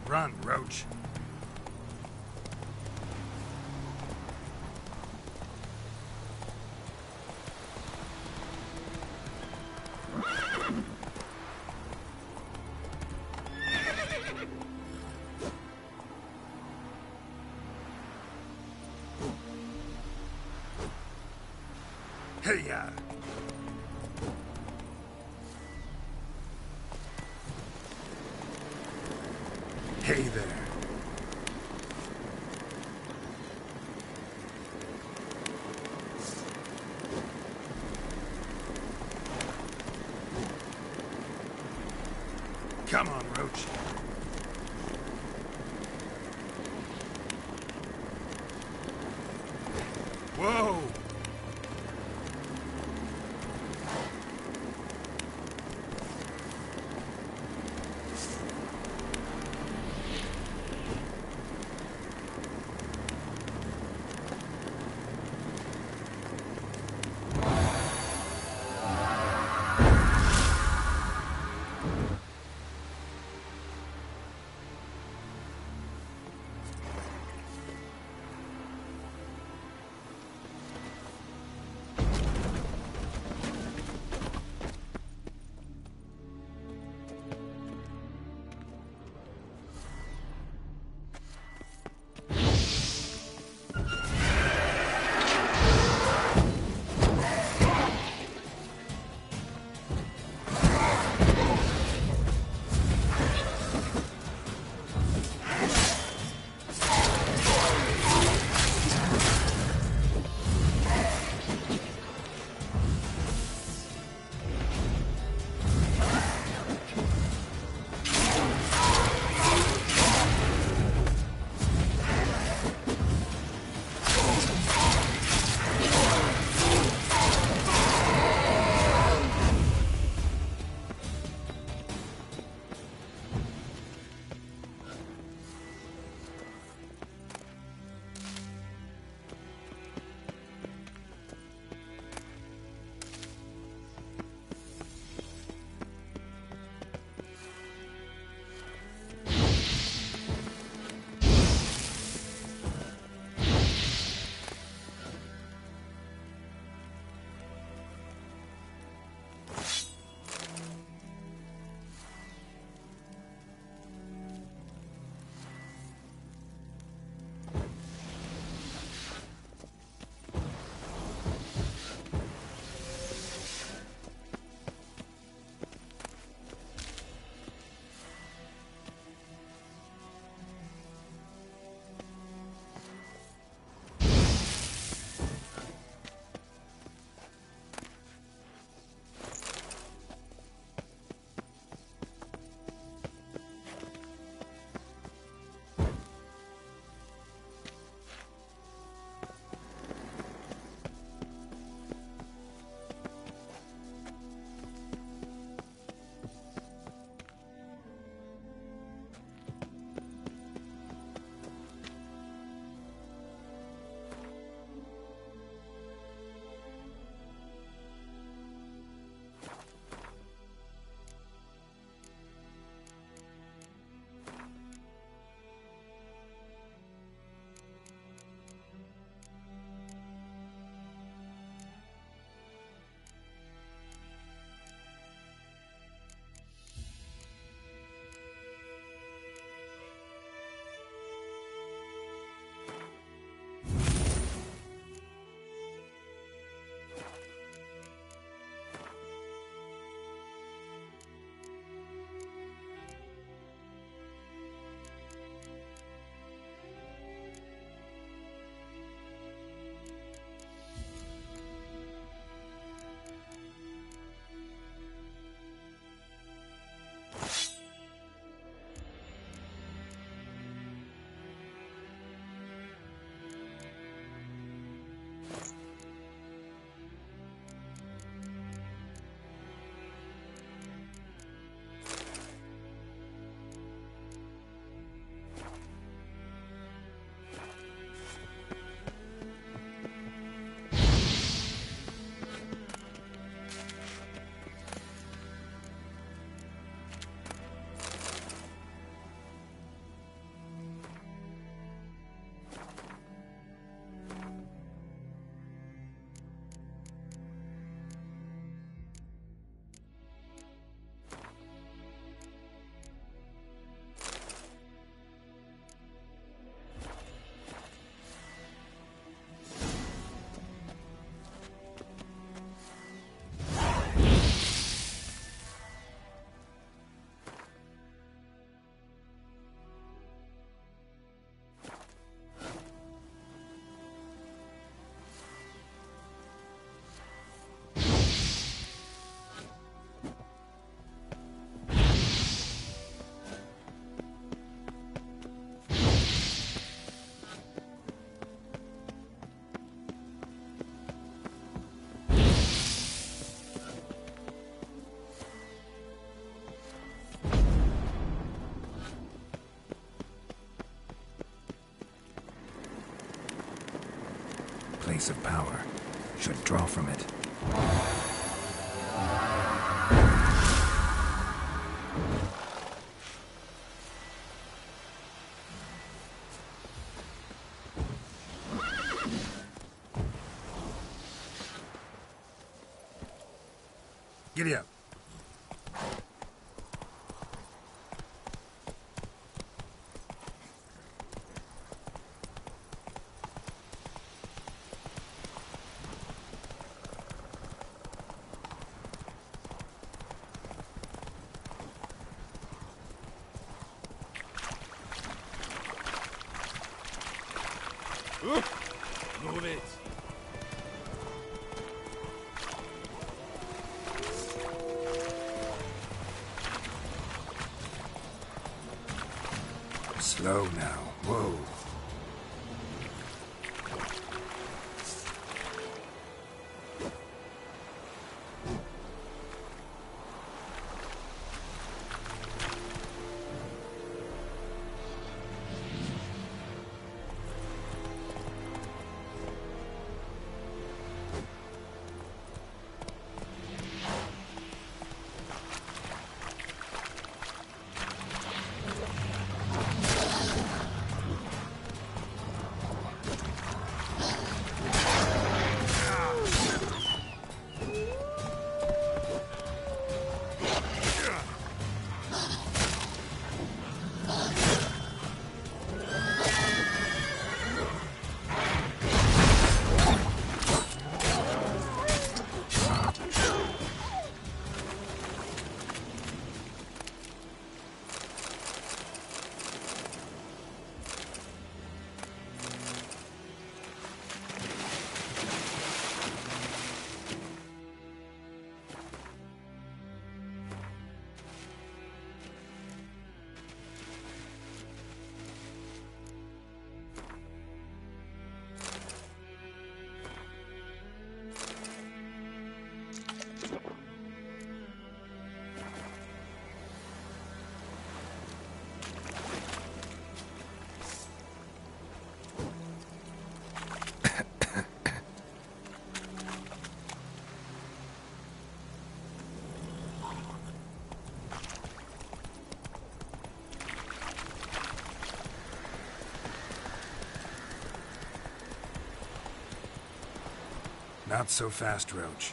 Run, Roach. Hey-ya! Hey there. Come on, Roach. Whoa! place of power. Should draw from it. Giddy up. Move it. Slow now. Whoa. Not so fast, Roach.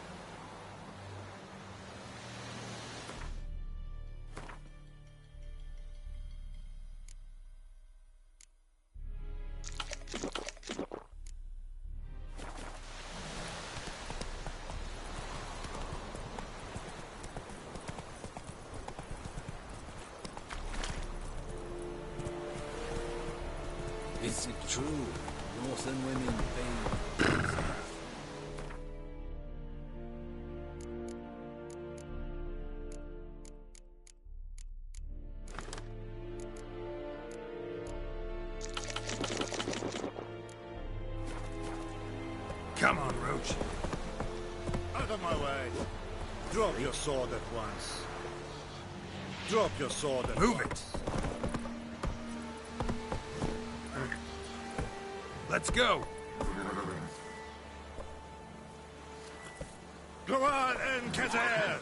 Is it true? Northern women pay... Come on, Roach. Out of my way. Drop your sword at once. Drop your sword at Move once. it. Let's go. Go on, Encater!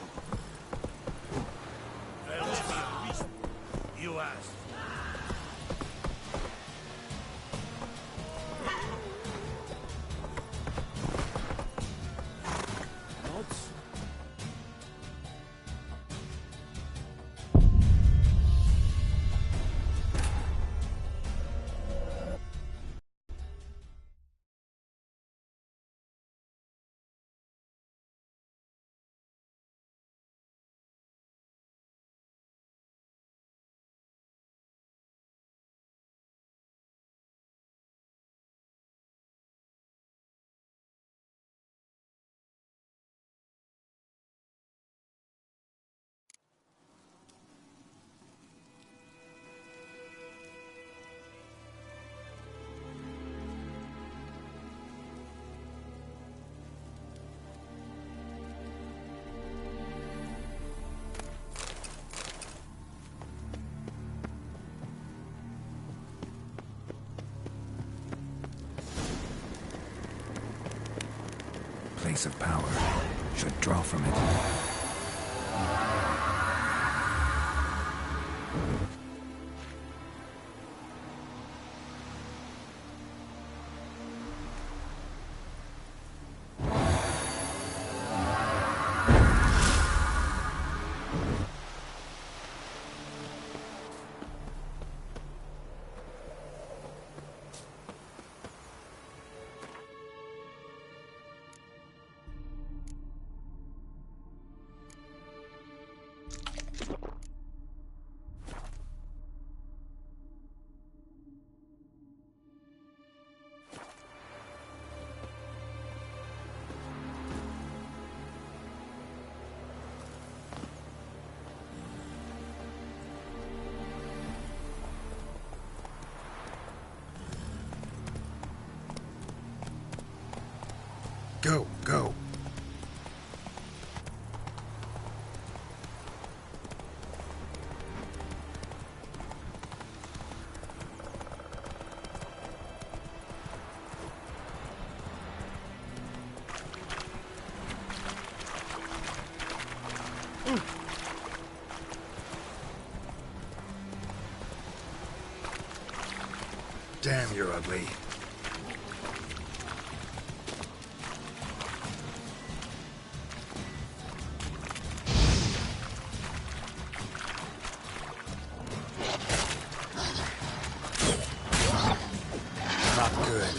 You asked. source of power. Should draw from it. Go, go. Damn, you're ugly. Not good.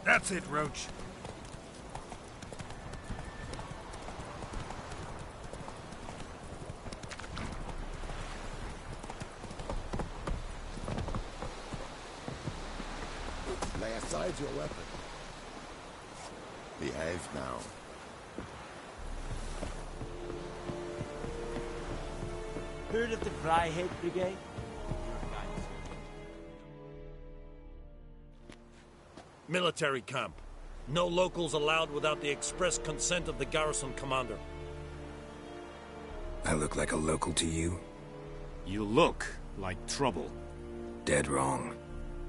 That's it, Roach. Lay aside your weapon. Behave now. Heard of the Flyhead Brigade? Military camp. No locals allowed without the express consent of the garrison commander. I look like a local to you? You look like trouble. Dead wrong.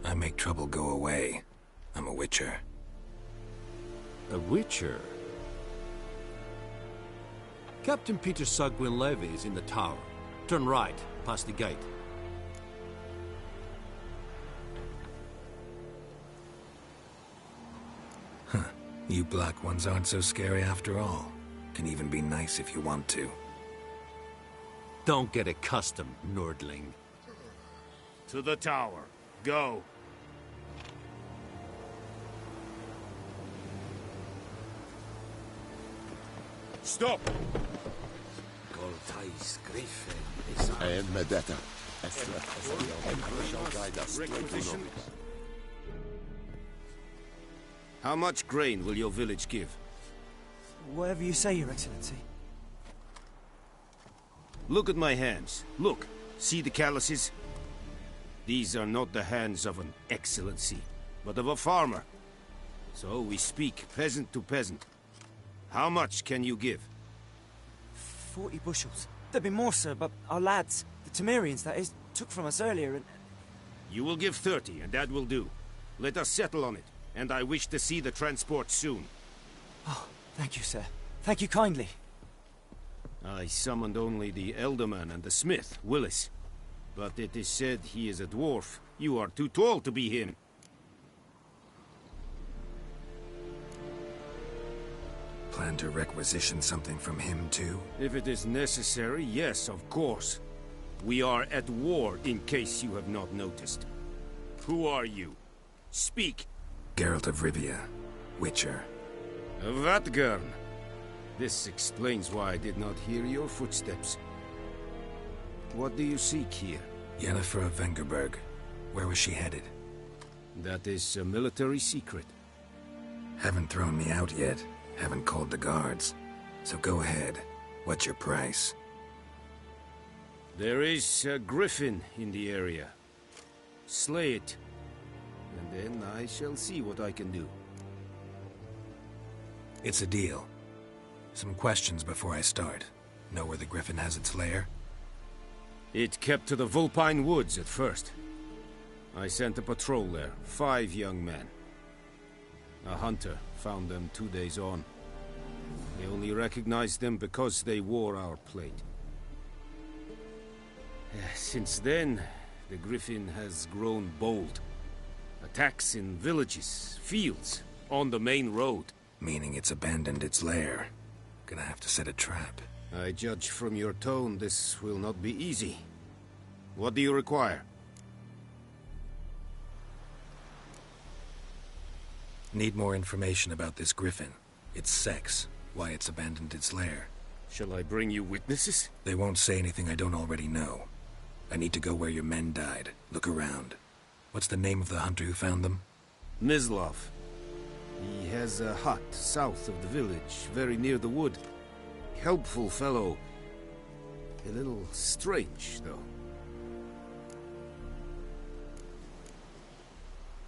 I make trouble go away. I'm a witcher. A witcher? Captain Peter Sagwin Levy is in the tower. Turn right, past the gate. You black ones aren't so scary after all. Can even be nice if you want to. Don't get accustomed, Nordling. To the tower. Go. Stop! I am Medetta. The Emperor shall guide us straight to Novice. How much grain will your village give? Whatever you say, Your Excellency. Look at my hands. Look. See the calluses? These are not the hands of an excellency, but of a farmer. So we speak peasant to peasant. How much can you give? 40 bushels. There'd be more, sir, but our lads, the Temerians, that is, took from us earlier and... You will give 30, and that will do. Let us settle on it, and I wish to see the transport soon. Oh, thank you, sir. Thank you kindly. I summoned only the Elderman and the smith, Willis. But it is said he is a dwarf. You are too tall to be him. Plan to requisition something from him, too? If it is necessary, yes, of course. We are at war, in case you have not noticed. Who are you? Speak. Geralt of Rivia, Witcher. Vatgern. This explains why I did not hear your footsteps. What do you seek here? Yennefer of Vengerberg. Where was she headed? That is a military secret. Haven't thrown me out yet. Haven't called the guards. So go ahead. What's your price? There is a griffin in the area. Slay it. And then I shall see what I can do. It's a deal. Some questions before I start. Know where the griffin has its lair? It kept to the Vulpine Woods at first. I sent a patrol there, 5 young men. A hunter found them 2 days on. They only recognized them because they wore our plate. Since then, the griffin has grown bold. Attacks in villages, fields, on the main road. Meaning it's abandoned its lair. Gonna have to set a trap. I judge from your tone this will not be easy. What do you require? Need more information about this griffin. Its sex, why it's abandoned its lair. Shall I bring you witnesses? They won't say anything I don't already know. I need to go where your men died. Look around. What's the name of the hunter who found them? Mislav. He has a hut south of the village, very near the wood. Helpful fellow. A little strange, though.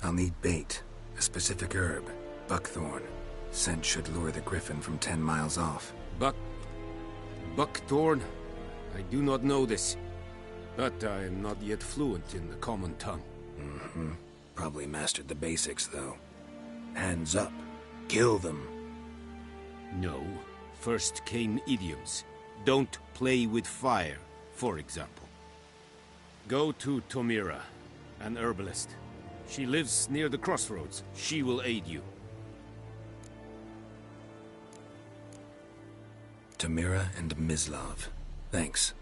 I'll need bait. A specific herb. Buckthorn. Scent should lure the griffin from 10 miles off. Buckthorn? I do not know this. But I am not yet fluent in the common tongue. Mm-hmm. Probably mastered the basics, though. Hands up. Kill them. No. First came idioms. Don't play with fire, for example. Go to Tomira, an herbalist. She lives near the crossroads. She will aid you. Tomira and Mislav. Thanks.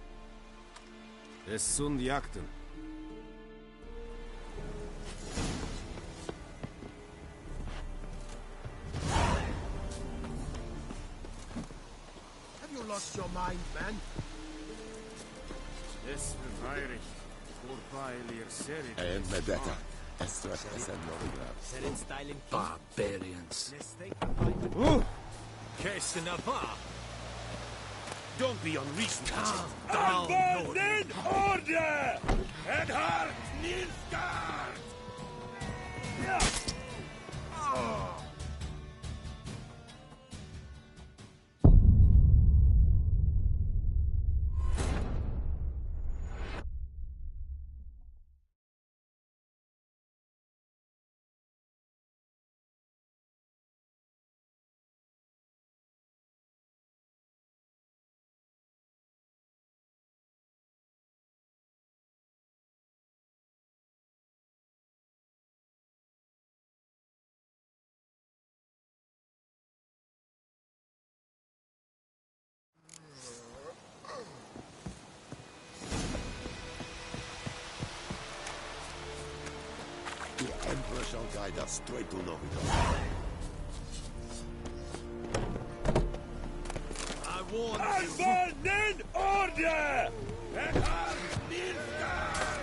Es sunt jakten. Have you lost your mind, man? Es verweirig. Voorbijleer serit. I am Medetta. Estras as an Barbarians. Don't be unreasonable. Calm down. in order! Edhard Nilfgaard! The Emperor shall guide us straight to Novigrad. I warn you. Abandon order! Edhard Nilfgaard!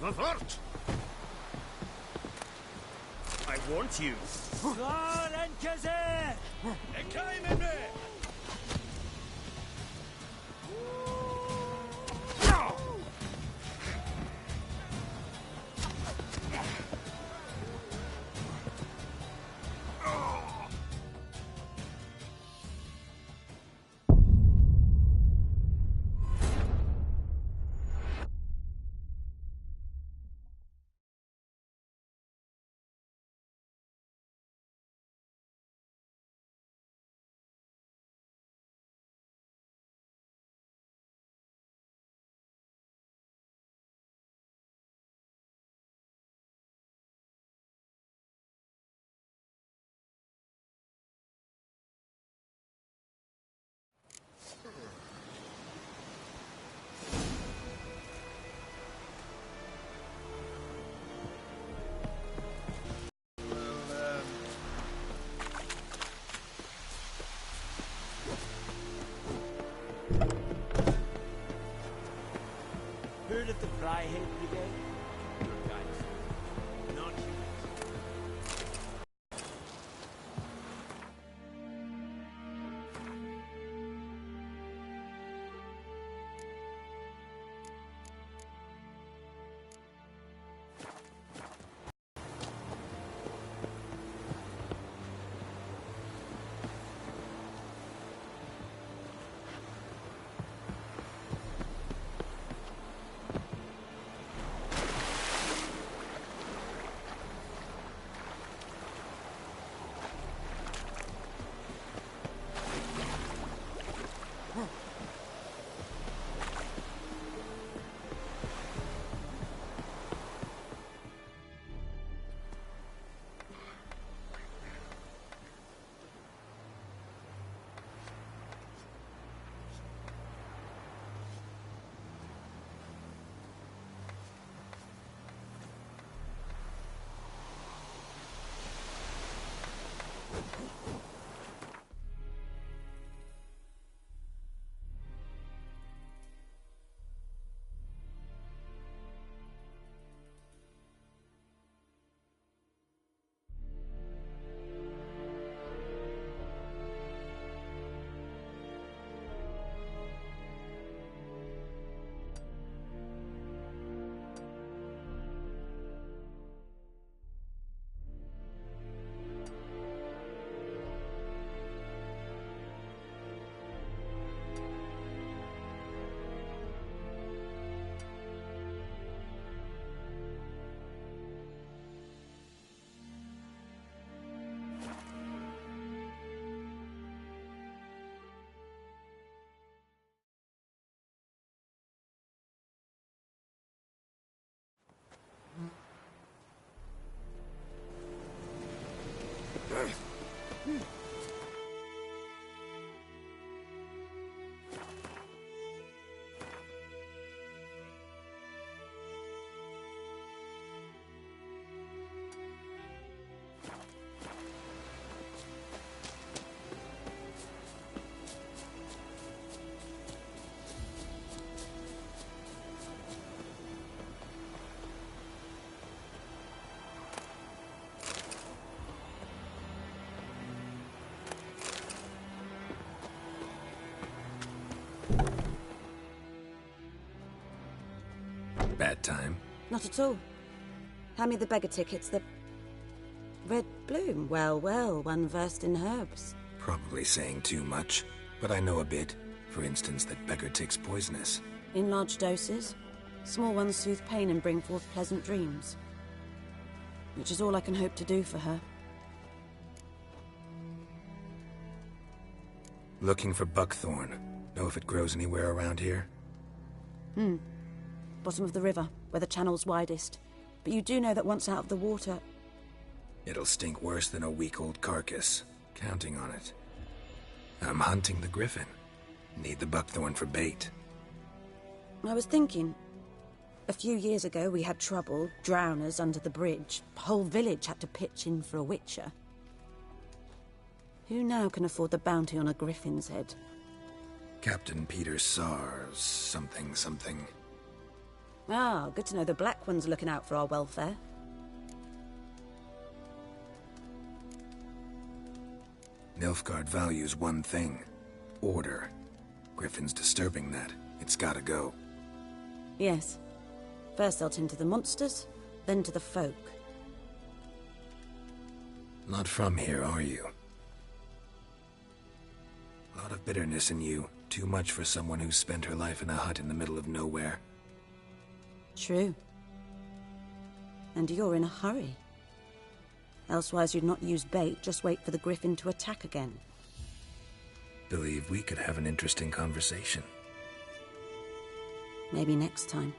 Avert! I want you. Heard of the Fryhead Brigade? Guys, not Bad time? Not at all. Hand me the beggar tickets, the red bloom. Well, well, one versed in herbs. Probably saying too much, but I know a bit. For instance, that beggar tick's poisonous. In large doses. Small ones soothe pain and bring forth pleasant dreams. Which is all I can hope to do for her. Looking for buckthorn. Know if it grows anywhere around here? Bottom of the river, where the channel's widest. But you do know that once out of the water... It'll stink worse than a week-old carcass. Counting on it. I'm hunting the griffin. Need the buckthorn for bait. I was thinking... A few years ago we had trouble, drowners under the bridge. The whole village had to pitch in for a witcher. Who now can afford the bounty on a griffin's head? Captain Peter Sars, something. Ah, good to know the Black One's looking out for our welfare. Nilfgaard values one thing. Order. Griffin's disturbing that. It's gotta go. Yes. First they'll tend to the monsters, then to the folk. Not from here, are you? A lot of bitterness in you. Too much for someone who's spent her life in a hut in the middle of nowhere. True. And you're in a hurry. Elsewise you'd not use bait, just wait for the griffin to attack again. Believe we could have an interesting conversation. Maybe next time.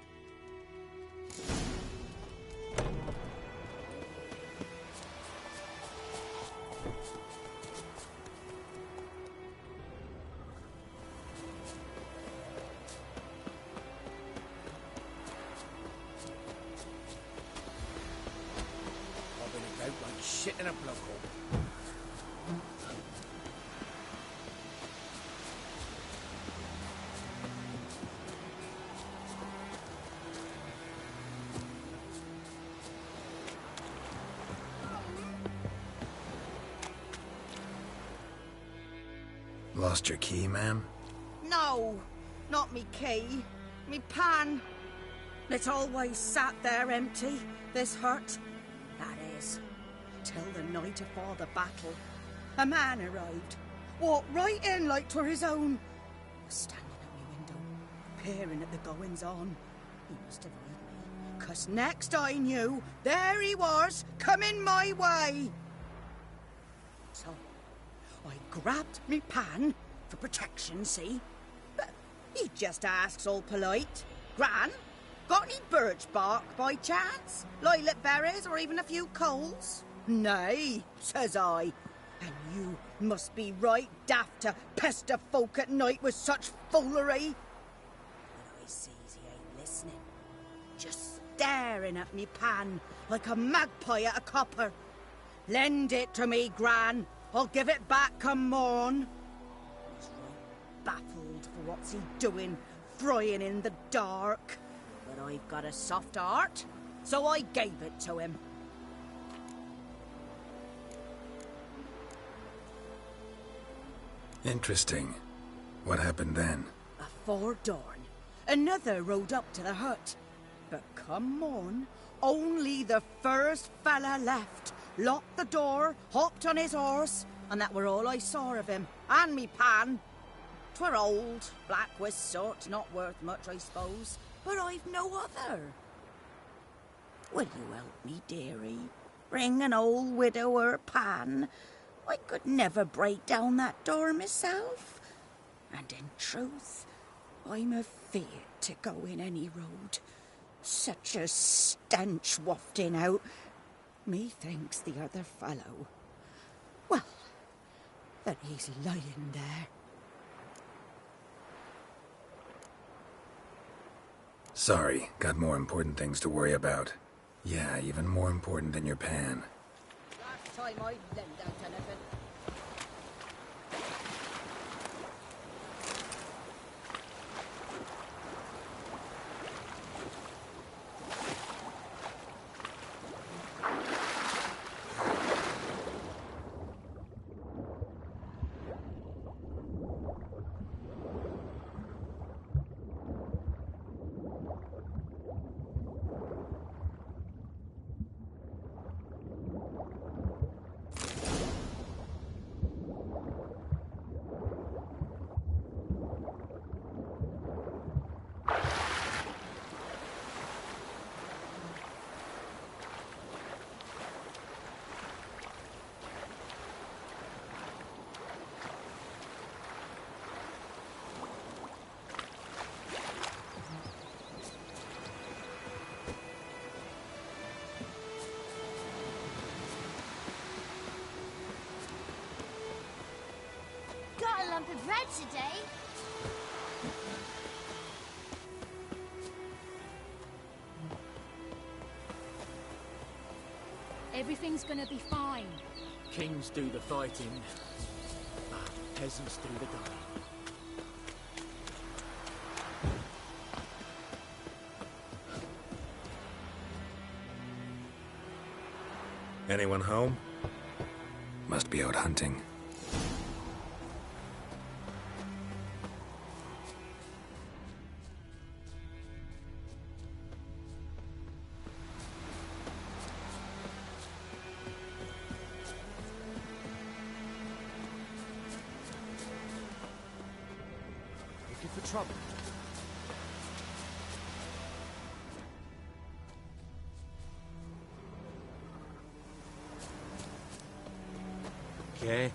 Shit in a block hole. Lost your key, ma'am? No, not me key. Me pan. It's always sat there empty, this hut. That is, till the night afore the battle. A man arrived, walked right in like 'twere his own. Was standing at me window, peering at the goings-on. He must have heard me, 'cause next I knew, there he was, coming my way. So, I grabbed me pan, for protection, see? But he just asks all polite, Gran, got any birch bark by chance? Lilac berries or even a few coals? Nay, says I. And you must be right daft to pester folk at night with such foolery. But I sees he ain't listening. Just staring at me pan like a magpie at a copper. Lend it to me, Gran. I'll give it back come morn. He's right baffled for what's he doing, frying in the dark. But I've got a soft heart, so I gave it to him. Interesting. What happened then? Afore dawn, another rode up to the hut. But come morn, only the first fella left. Locked the door, hopped on his horse, and that were all I saw of him, and me pan. 'Twere old, black with soot, not worth much, I suppose, but I've no other. Will you help me, dearie? Bring an old widower pan. I could never break down that door myself. And in truth, I'm afeard to go in any road. Such a stench wafting out. Methinks the other fellow, well, that he's lying there. Sorry, got more important things to worry about. Yeah, even more important than your pan. Last time I lent out anything. Got a lump of bread today. Everything's gonna be fine. Kings do the fighting, but peasants do the dying. Anyone home? Must be out hunting. Looking for trouble? Okay.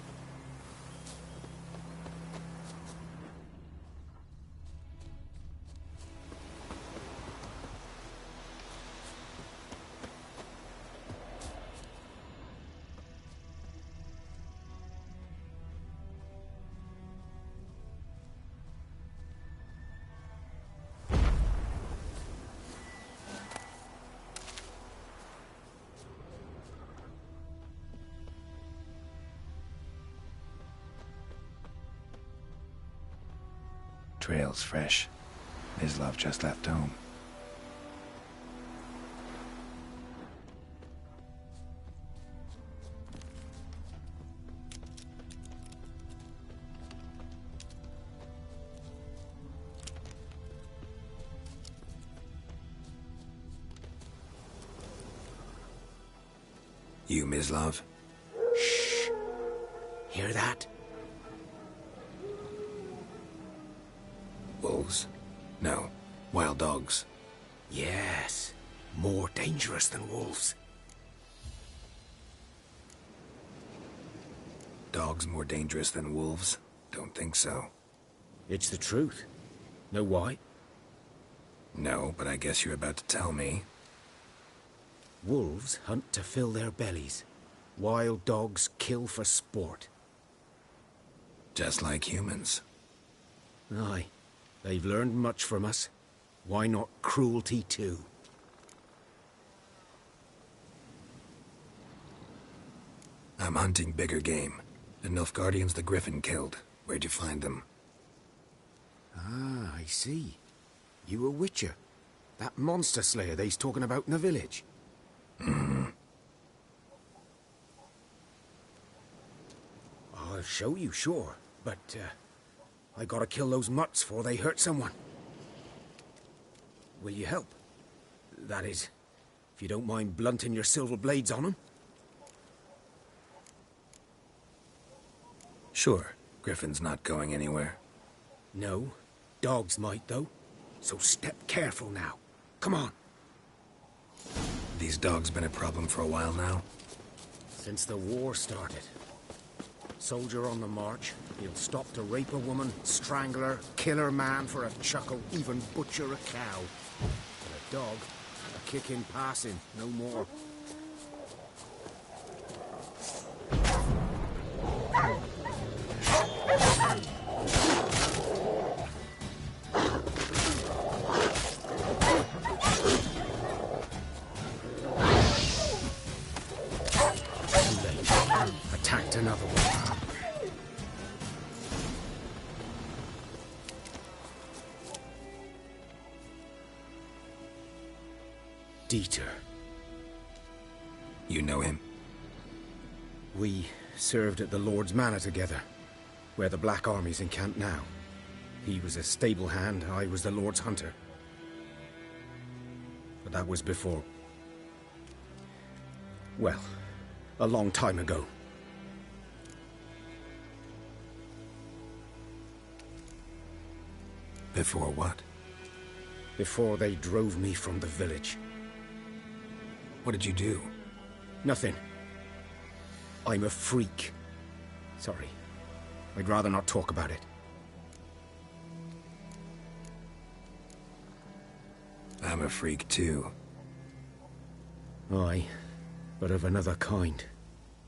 Trail's fresh. Mislav just left home. You, Mislav? Shh. Hear that? Wolves? No. Wild dogs. Yes. More dangerous than wolves. Dogs more dangerous than wolves? Don't think so. It's the truth. Know why? No, but I guess you're about to tell me. Wolves hunt to fill their bellies. Wild dogs kill for sport. Just like humans. Aye. They've learned much from us. Why not cruelty too? I'm hunting bigger game. The Nilfgaardians the Griffin killed. Where'd you find them? Ah, I see. You a witcher. That monster slayer they's talking about in the village. Mm-hmm. I'll show you, sure. But, I gotta kill those mutts before they hurt someone. Will you help? That is, if you don't mind blunting your silver blades on them. Sure. Griffin's not going anywhere. No. Dogs might, though. So step careful now. Come on. These dogs been a problem for a while now? Since the war started. Soldier on the march, he'll stop to rape a woman, strangle her, kill her man for a chuckle, even butcher a cow. But a dog, a kick in passing, no more. Too late. Attacked another one. Dieter. You know him? We served at the Lord's Manor together, where the Black Army's encamped now. He was a stable hand, I was the Lord's hunter. But that was before... well, a long time ago. Before what? Before they drove me from the village. What did you do? Nothing. I'm a freak. Sorry. I'd rather not talk about it. I'm a freak too. Aye, but of another kind.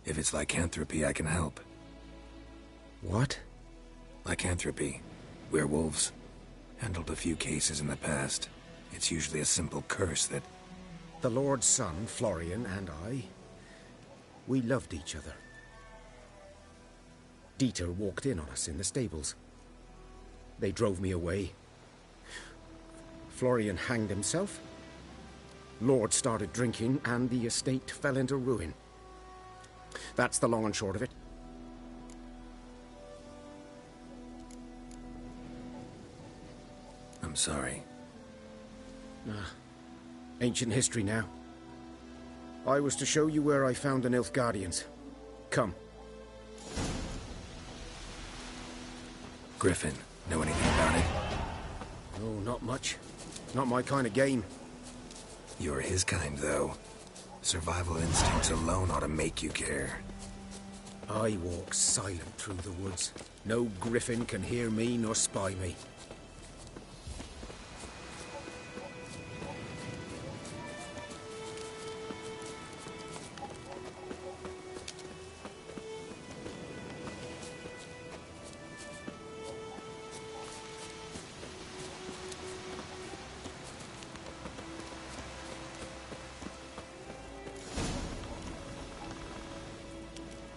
If it's lycanthropy, I can help. What? Lycanthropy. Werewolves. Handled a few cases in the past. It's usually a simple curse that... The Lord's son, Florian, and I... we loved each other. Dieter walked in on us in the stables. They drove me away. Florian hanged himself. Lord started drinking, and the estate fell into ruin. That's the long and short of it. I'm sorry. Ancient history now. I was to show you where I found the Nilfgaardians. Come. Griffin, know anything about it? Oh, not much. Not my kind of game. You're his kind, though. Survival instincts alone ought to make you care. I walk silent through the woods. No griffin can hear me nor spy me.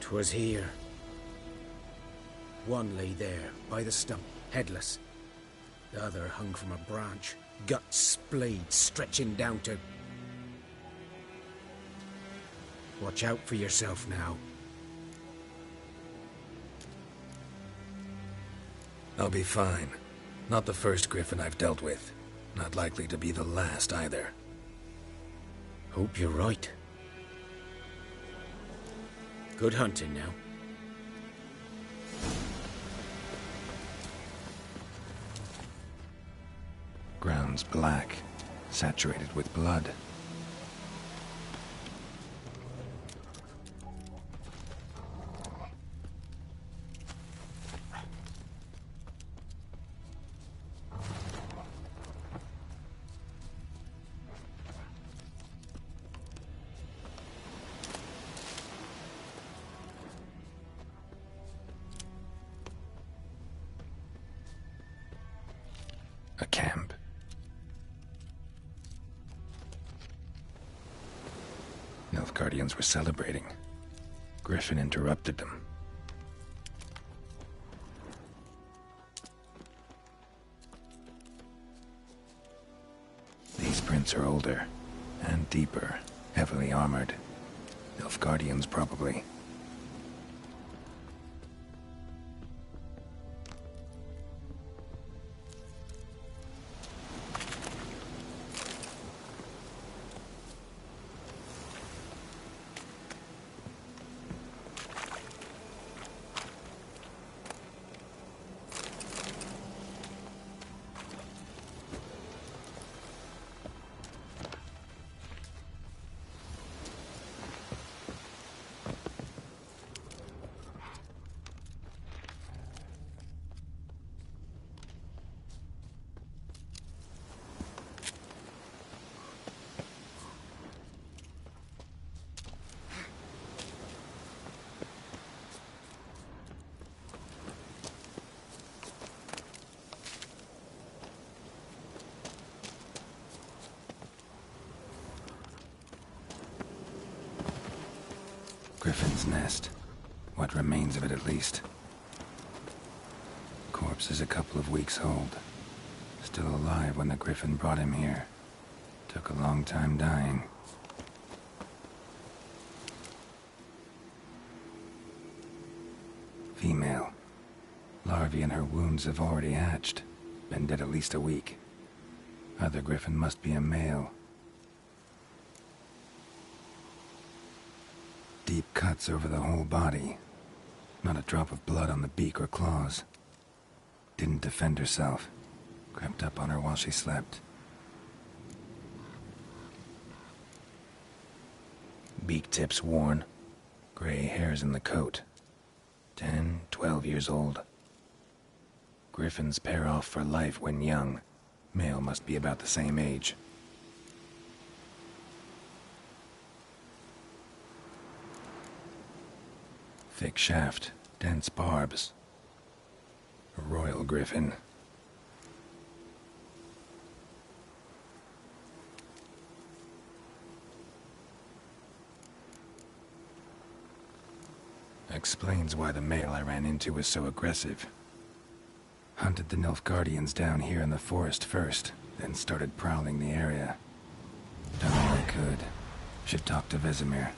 'Twas here. One lay there, by the stump, headless. The other hung from a branch, guts splayed, stretching down to... Watch out for yourself now. I'll be fine. Not the first griffin I've dealt with. Not likely to be the last, either. Hope you're right. Good hunting now. Ground's black, saturated with blood. A camp. Nilfgaardians were celebrating. Griffin interrupted them. These prints are older and deeper, heavily armored. Nilfgaardians, probably. Griffin's nest. What remains of it, at least. Corpse is a couple of weeks old. Still alive when the Griffin brought him here. Took a long time dying. Female. Larvae in her wounds have already hatched. Been dead at least a week. Other Griffin must be a male. Deep cuts over the whole body. Not a drop of blood on the beak or claws. Didn't defend herself. Crept up on her while she slept. Beak tips worn. Gray hairs in the coat. 10, 12 years old. Griffins pair off for life when young. Male must be about the same age. Thick shaft, dense barbs. A royal griffin. Explains why the male I ran into was so aggressive. Hunted the Nilfgaardians down here in the forest first, then started prowling the area. Done all I could. Should talk to Vesemir.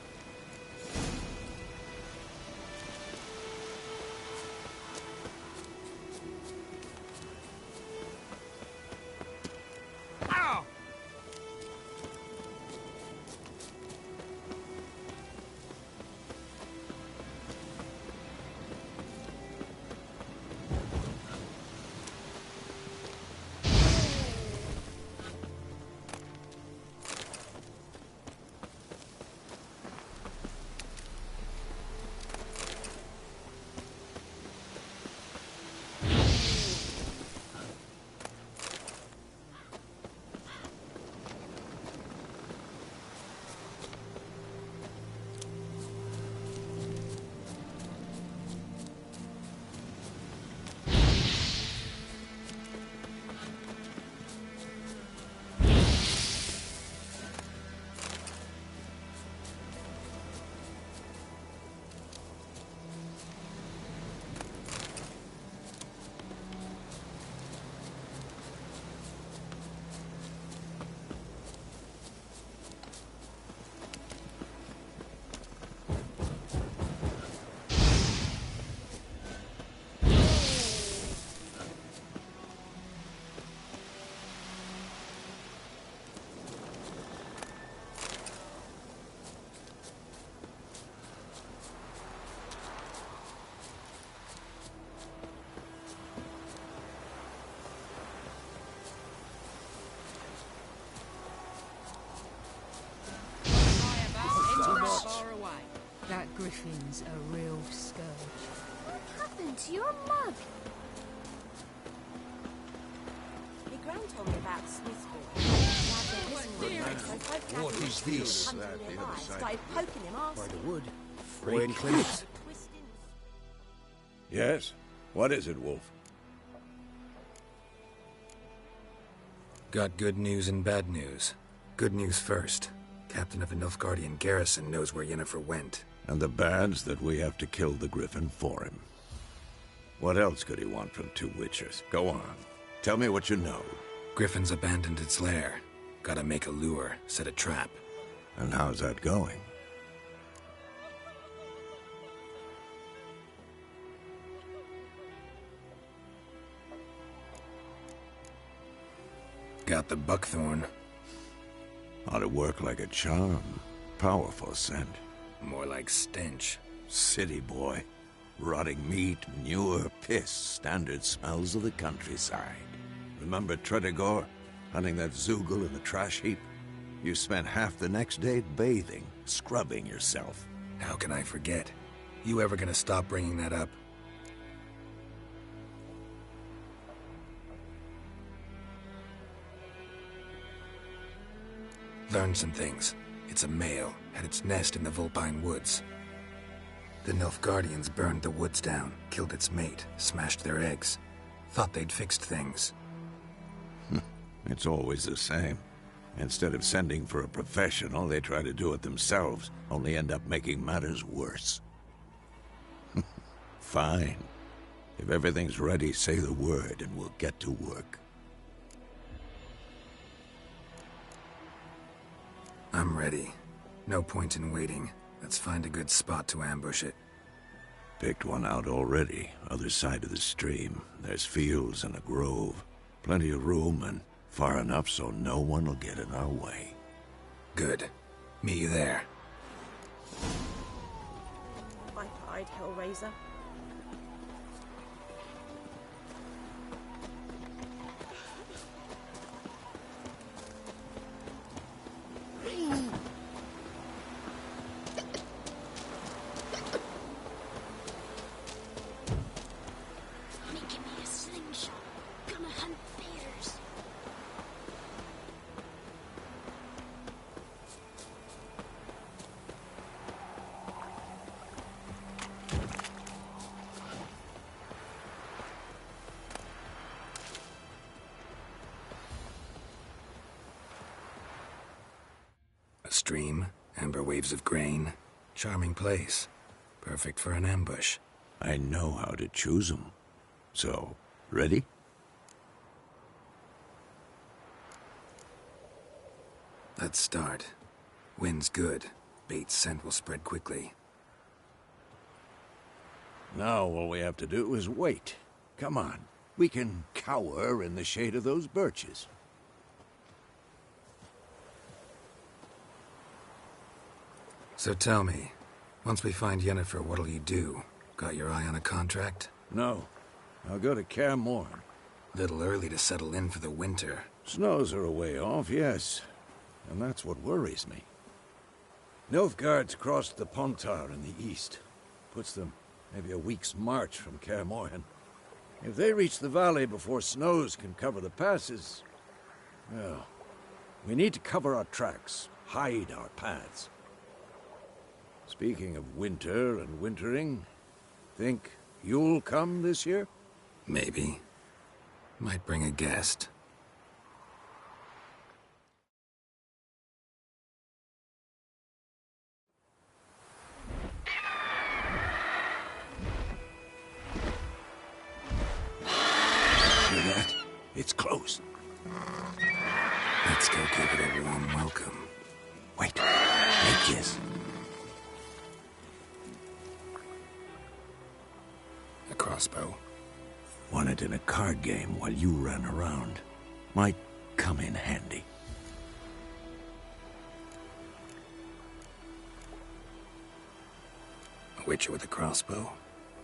He's a real scourge. What happened to your mug? Your gran told me about Smith's boy. What is this? Started poking him arse. By the wood. Boy in clinics. Yes? What is it, Wolf? Got good news and bad news. Good news first. Captain of the Nilfgaardian garrison knows where Yennefer went. And the bad's that we have to kill the Griffin for him. What else could he want from two witchers? Go on. Tell me what you know. Griffin's abandoned its lair. Gotta make a lure, set a trap. And how's that going? Got the buckthorn. Ought to work like a charm. Powerful scent. More like stench. City boy. Rotting meat, manure, piss. Standard smells of the countryside. Remember Tredegor? Hunting that Zoogle in the trash heap? You spent half the next day bathing, scrubbing yourself. How can I forget? You ever gonna stop bringing that up? Learned some things. It's a male, had its nest in the Vulpine Woods. The Nilfgaardians burned the woods down, killed its mate, smashed their eggs. Thought they'd fixed things. It's always the same. Instead of sending for a professional, they try to do it themselves, only end up making matters worse. Fine. If everything's ready, say the word and we'll get to work. I'm ready. No point in waiting. Let's find a good spot to ambush it. Picked one out already, other side of the stream. There's fields and a grove. Plenty of room and far enough so no one will get in our way. Good. Meet you there. Pipe-eyed Hellraiser. Making me a slingshot. Gonna hunt bears. A stream, amber waves of grain. Charming place. Perfect for an ambush. I know how to choose 'em. So, ready? Let's start. Wind's good. Bait's scent will spread quickly. Now all we have to do is wait. Come on. We can cower in the shade of those birches. So tell me, once we find Yennefer, what'll you do? Got your eye on a contract? No. I'll go to Kaer Morhen. Little early to settle in for the winter. Snows are a way off, yes. And that's what worries me. Nilfgaard's crossed the Pontar in the east. Puts them maybe a week's march from Kaer Morhen. If they reach the valley before snows can cover the passes, well, we need to cover our tracks, hide our paths. Speaking of winter and wintering, think you'll come this year? Maybe. Might bring a guest. Hear that? It's close. Let's go give it a warm welcome. Wait. Make this. A crossbow. Won it in a card game while you ran around. Might come in handy. A witcher with a crossbow?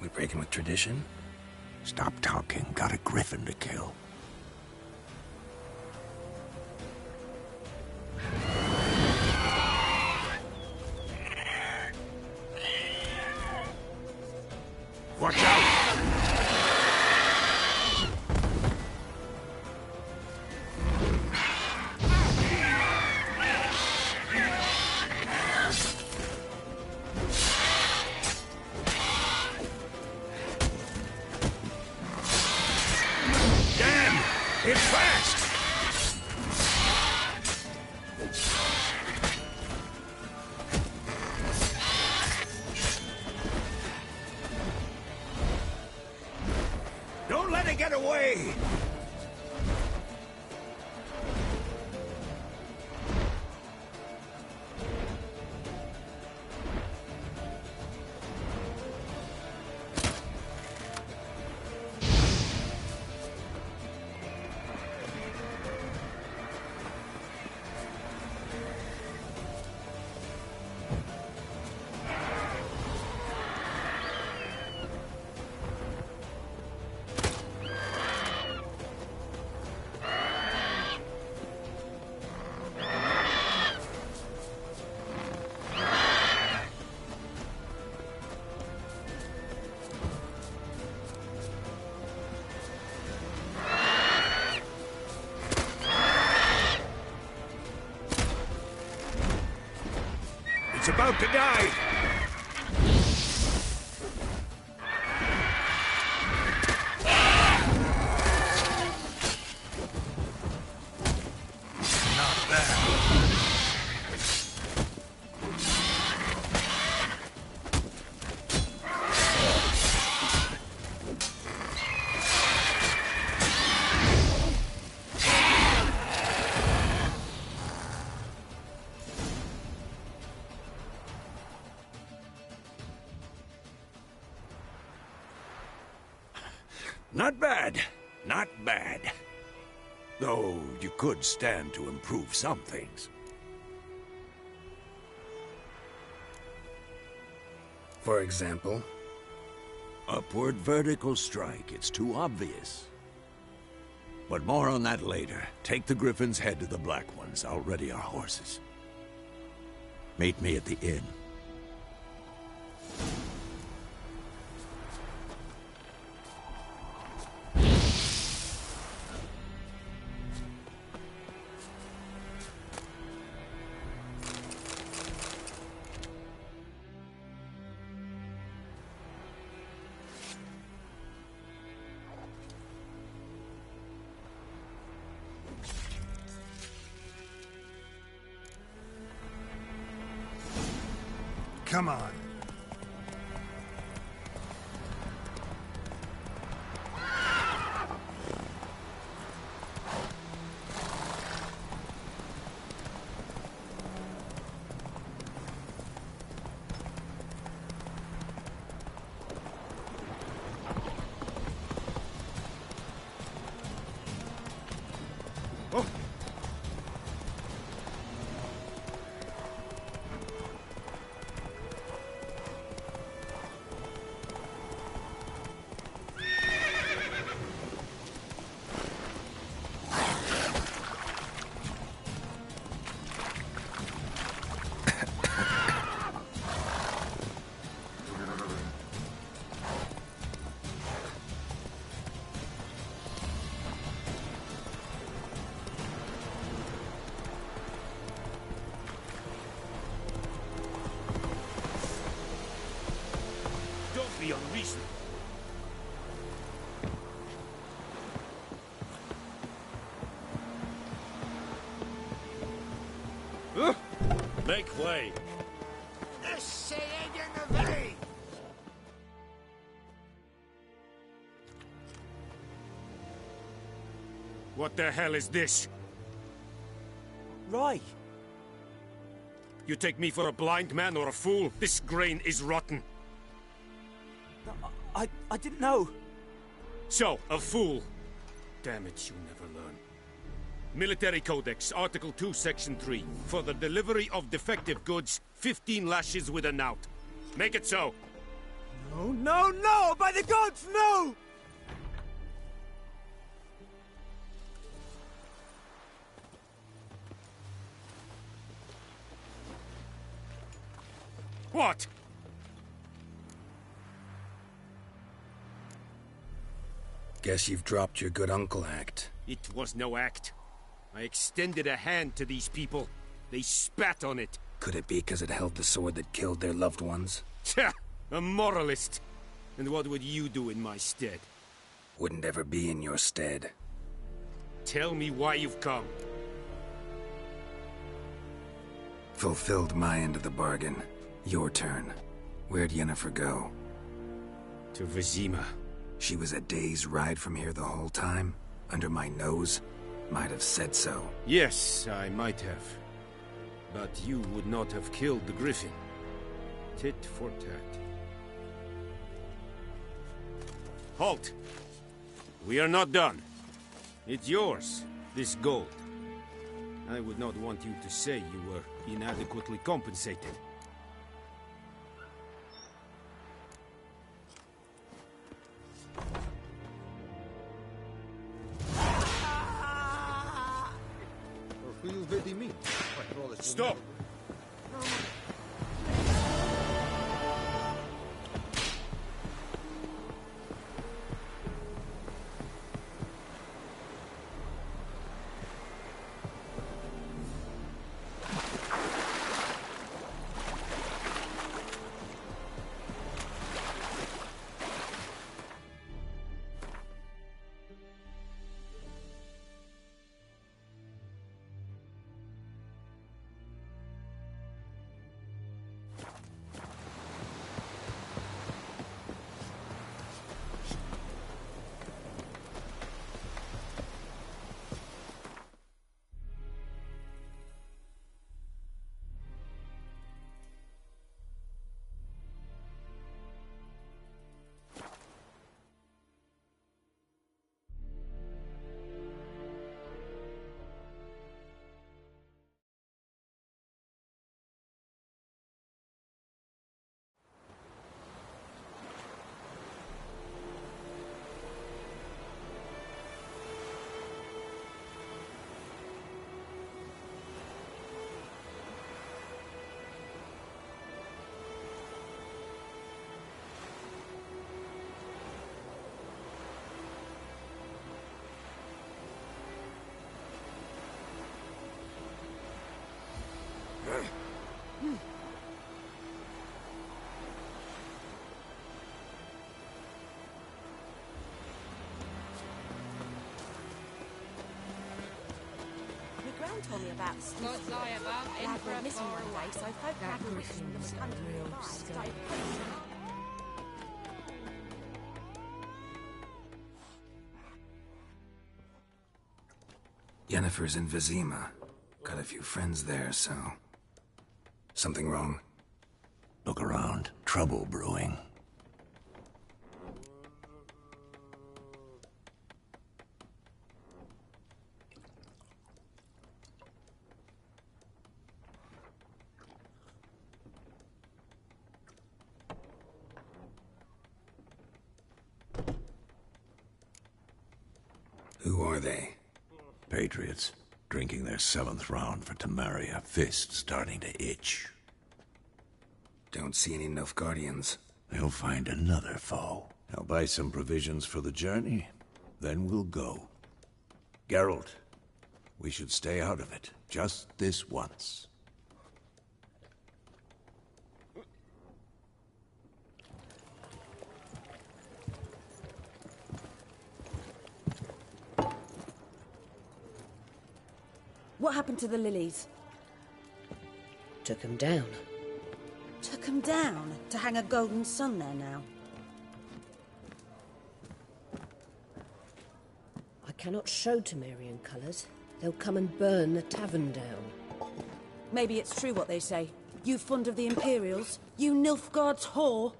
We breaking with tradition? Stop talking. Got a griffin to kill. Watch out! Damn! It's fast! Don't let it get away! It's about to die! Not bad. Not bad. Not bad. Though you could stand to improve some things. For example? Upward vertical strike. It's too obvious. But more on that later. Take the Griffin's head to the Black Ones. I'll ready our horses. Meet me at the inn. Come on. Oh. Don't be unreasonable. Make way. What the hell is this? Right. You take me for a blind man or a fool? This grain is rotten. I didn't know. So, a fool. Damn it, you never learn. Military Codex, Article 2, Section 3. For the delivery of defective goods, 15 lashes with a knout. Make it so. No, no, no! By the gods, no! What? Guess you've dropped your good uncle act. It was no act. I extended a hand to these people. They spat on it. Could it be because it held the sword that killed their loved ones? Tja! A moralist! And what would you do in my stead? Wouldn't ever be in your stead. Tell me why you've come. Fulfilled my end of the bargain. Your turn. Where'd Yennefer go? To Vizima. She was a day's ride from here the whole time? Under my nose? Might have said so. Yes, I might have. But you would not have killed the griffin. Tit for tat. Halt! We are not done. It's yours, this gold. I would not want you to say you were inadequately compensated. Stop! Told me about Gods lie about in for a missing one day, so folk That had written them Griffin's a under real the fire, scum. started putting them up. Yennefer's in Vizima. Got a few friends there, so... Something wrong? Look around. Trouble brewing. Who are they? Patriots, drinking their 7th round for Temeria, fist starting to itch. Don't see any Nilfgaardians. They'll find another foe. I'll buy some provisions for the journey, then we'll go. Geralt, we should stay out of it, just this once. What happened to the lilies? Took them down. Took them down to hang a golden sun there now. I cannot show Temerian colours. They'll come and burn the tavern down. Maybe it's true what they say. You fond of the Imperials? You Nilfgaard's whore?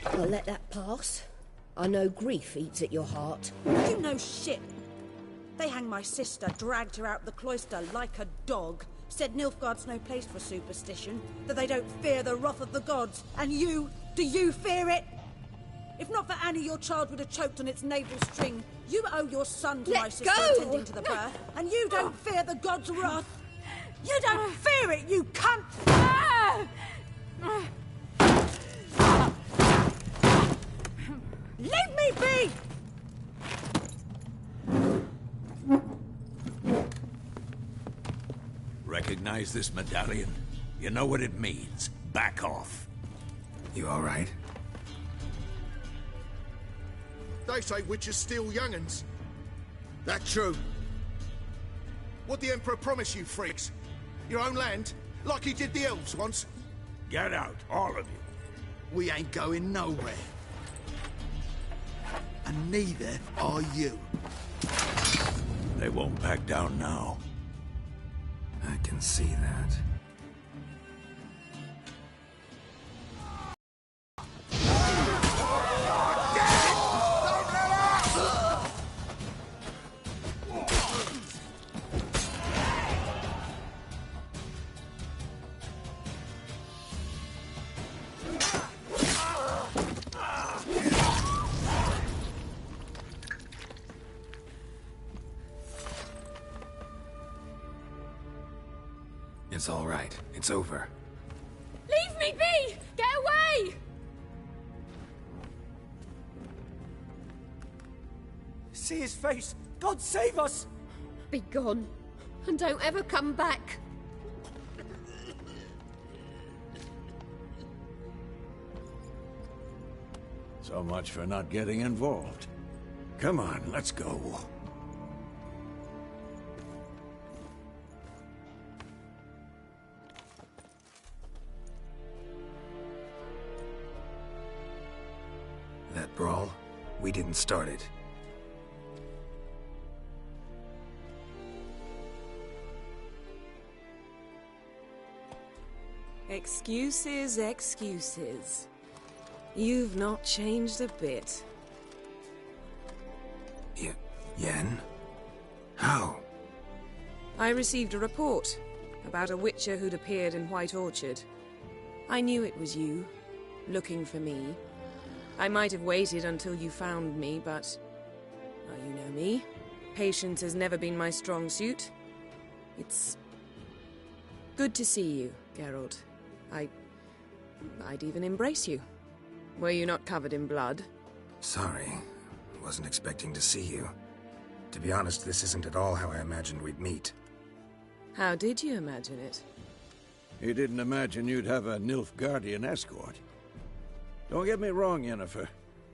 I'll let that pass. I know grief eats at your heart. You know shit. They hanged my sister, dragged her out the cloister like a dog. Said Nilfgaard's no place for superstition, that they don't fear the wrath of the gods. And you, do you fear it? If not for Annie, your child would have choked on its navel string. You owe your son to my sister attending to the birth, and you don't fear the gods' wrath. You don't fear it, you cunt! recognize this medallion? You know what it means. Back off. You all right? They say witches steal young'uns. That true? What the Emperor promise you, freaks? Your own land? Like he did the elves once? Get out, all of you. We ain't going nowhere. And neither are you. They won't back down now. I can see that. It's all right. It's over. Leave me be! Get away! See his face! God save us! Be gone, and don't ever come back. So much for not getting involved. Come on, let's go. That brawl, we didn't start it. Excuses, excuses. You've not changed a bit. Yen? How? I received a report about a witcher who'd appeared in White Orchard. I knew it was you, looking for me. I might have waited until you found me, but... well, you know me. Patience has never been my strong suit. It's... good to see you, Geralt. I'd even embrace you. Were you not covered in blood? Sorry. Wasn't expecting to see you. To be honest, this isn't at all how I imagined we'd meet. How did you imagine it? He didn't imagine you'd have a Nilfgaardian escort. Don't get me wrong, Yennefer.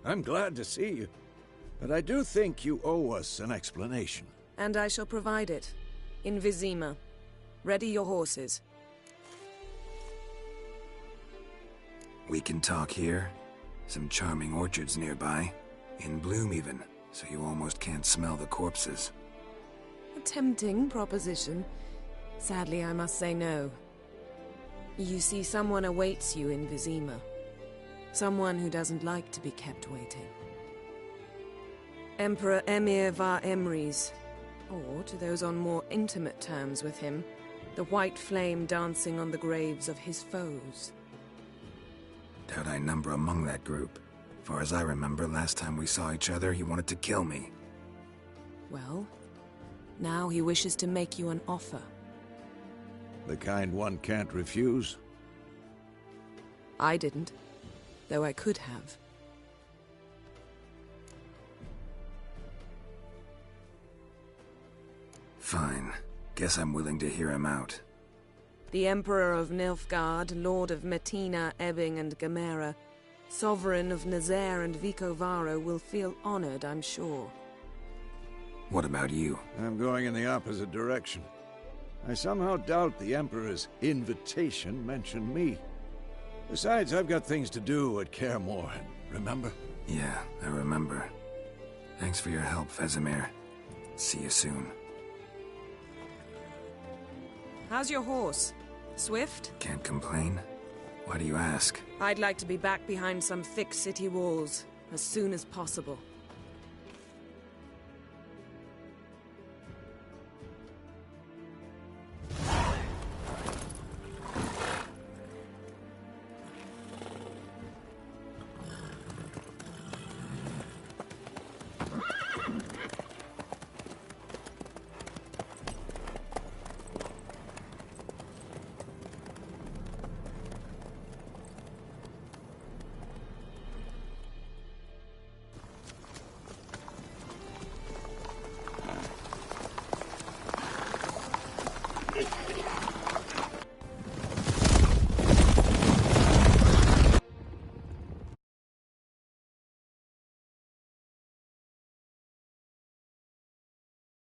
I'm glad to see you. But I do think you owe us an explanation. And I shall provide it. In Vizima. Ready your horses. We can talk here. Some charming orchards nearby. In bloom even, so you almost can't smell the corpses. A tempting proposition. Sadly, I must say no. You see, someone awaits you in Vizima. Someone who doesn't like to be kept waiting. Emperor Emir var Emrys, or to those on more intimate terms with him, the white flame dancing on the graves of his foes. Doubt I number among that group. Far as I remember, last time we saw each other, he wanted to kill me. Well, now he wishes to make you an offer. The kind one can't refuse? I didn't, though I could have. Fine. Guess I'm willing to hear him out. The Emperor of Nilfgaard, Lord of Metina, Ebbing and Gamera, Sovereign of Nazaire and Vicovaro will feel honored, I'm sure. What about you? I'm going in the opposite direction. I somehow doubt the Emperor's invitation mentioned me. Besides, I've got things to do at Kaer Morhen, remember? Yeah, I remember. Thanks for your help, Vesemir. See you soon. How's your horse? Swift? Can't complain. Why do you ask? I'd like to be back behind some thick city walls, as soon as possible.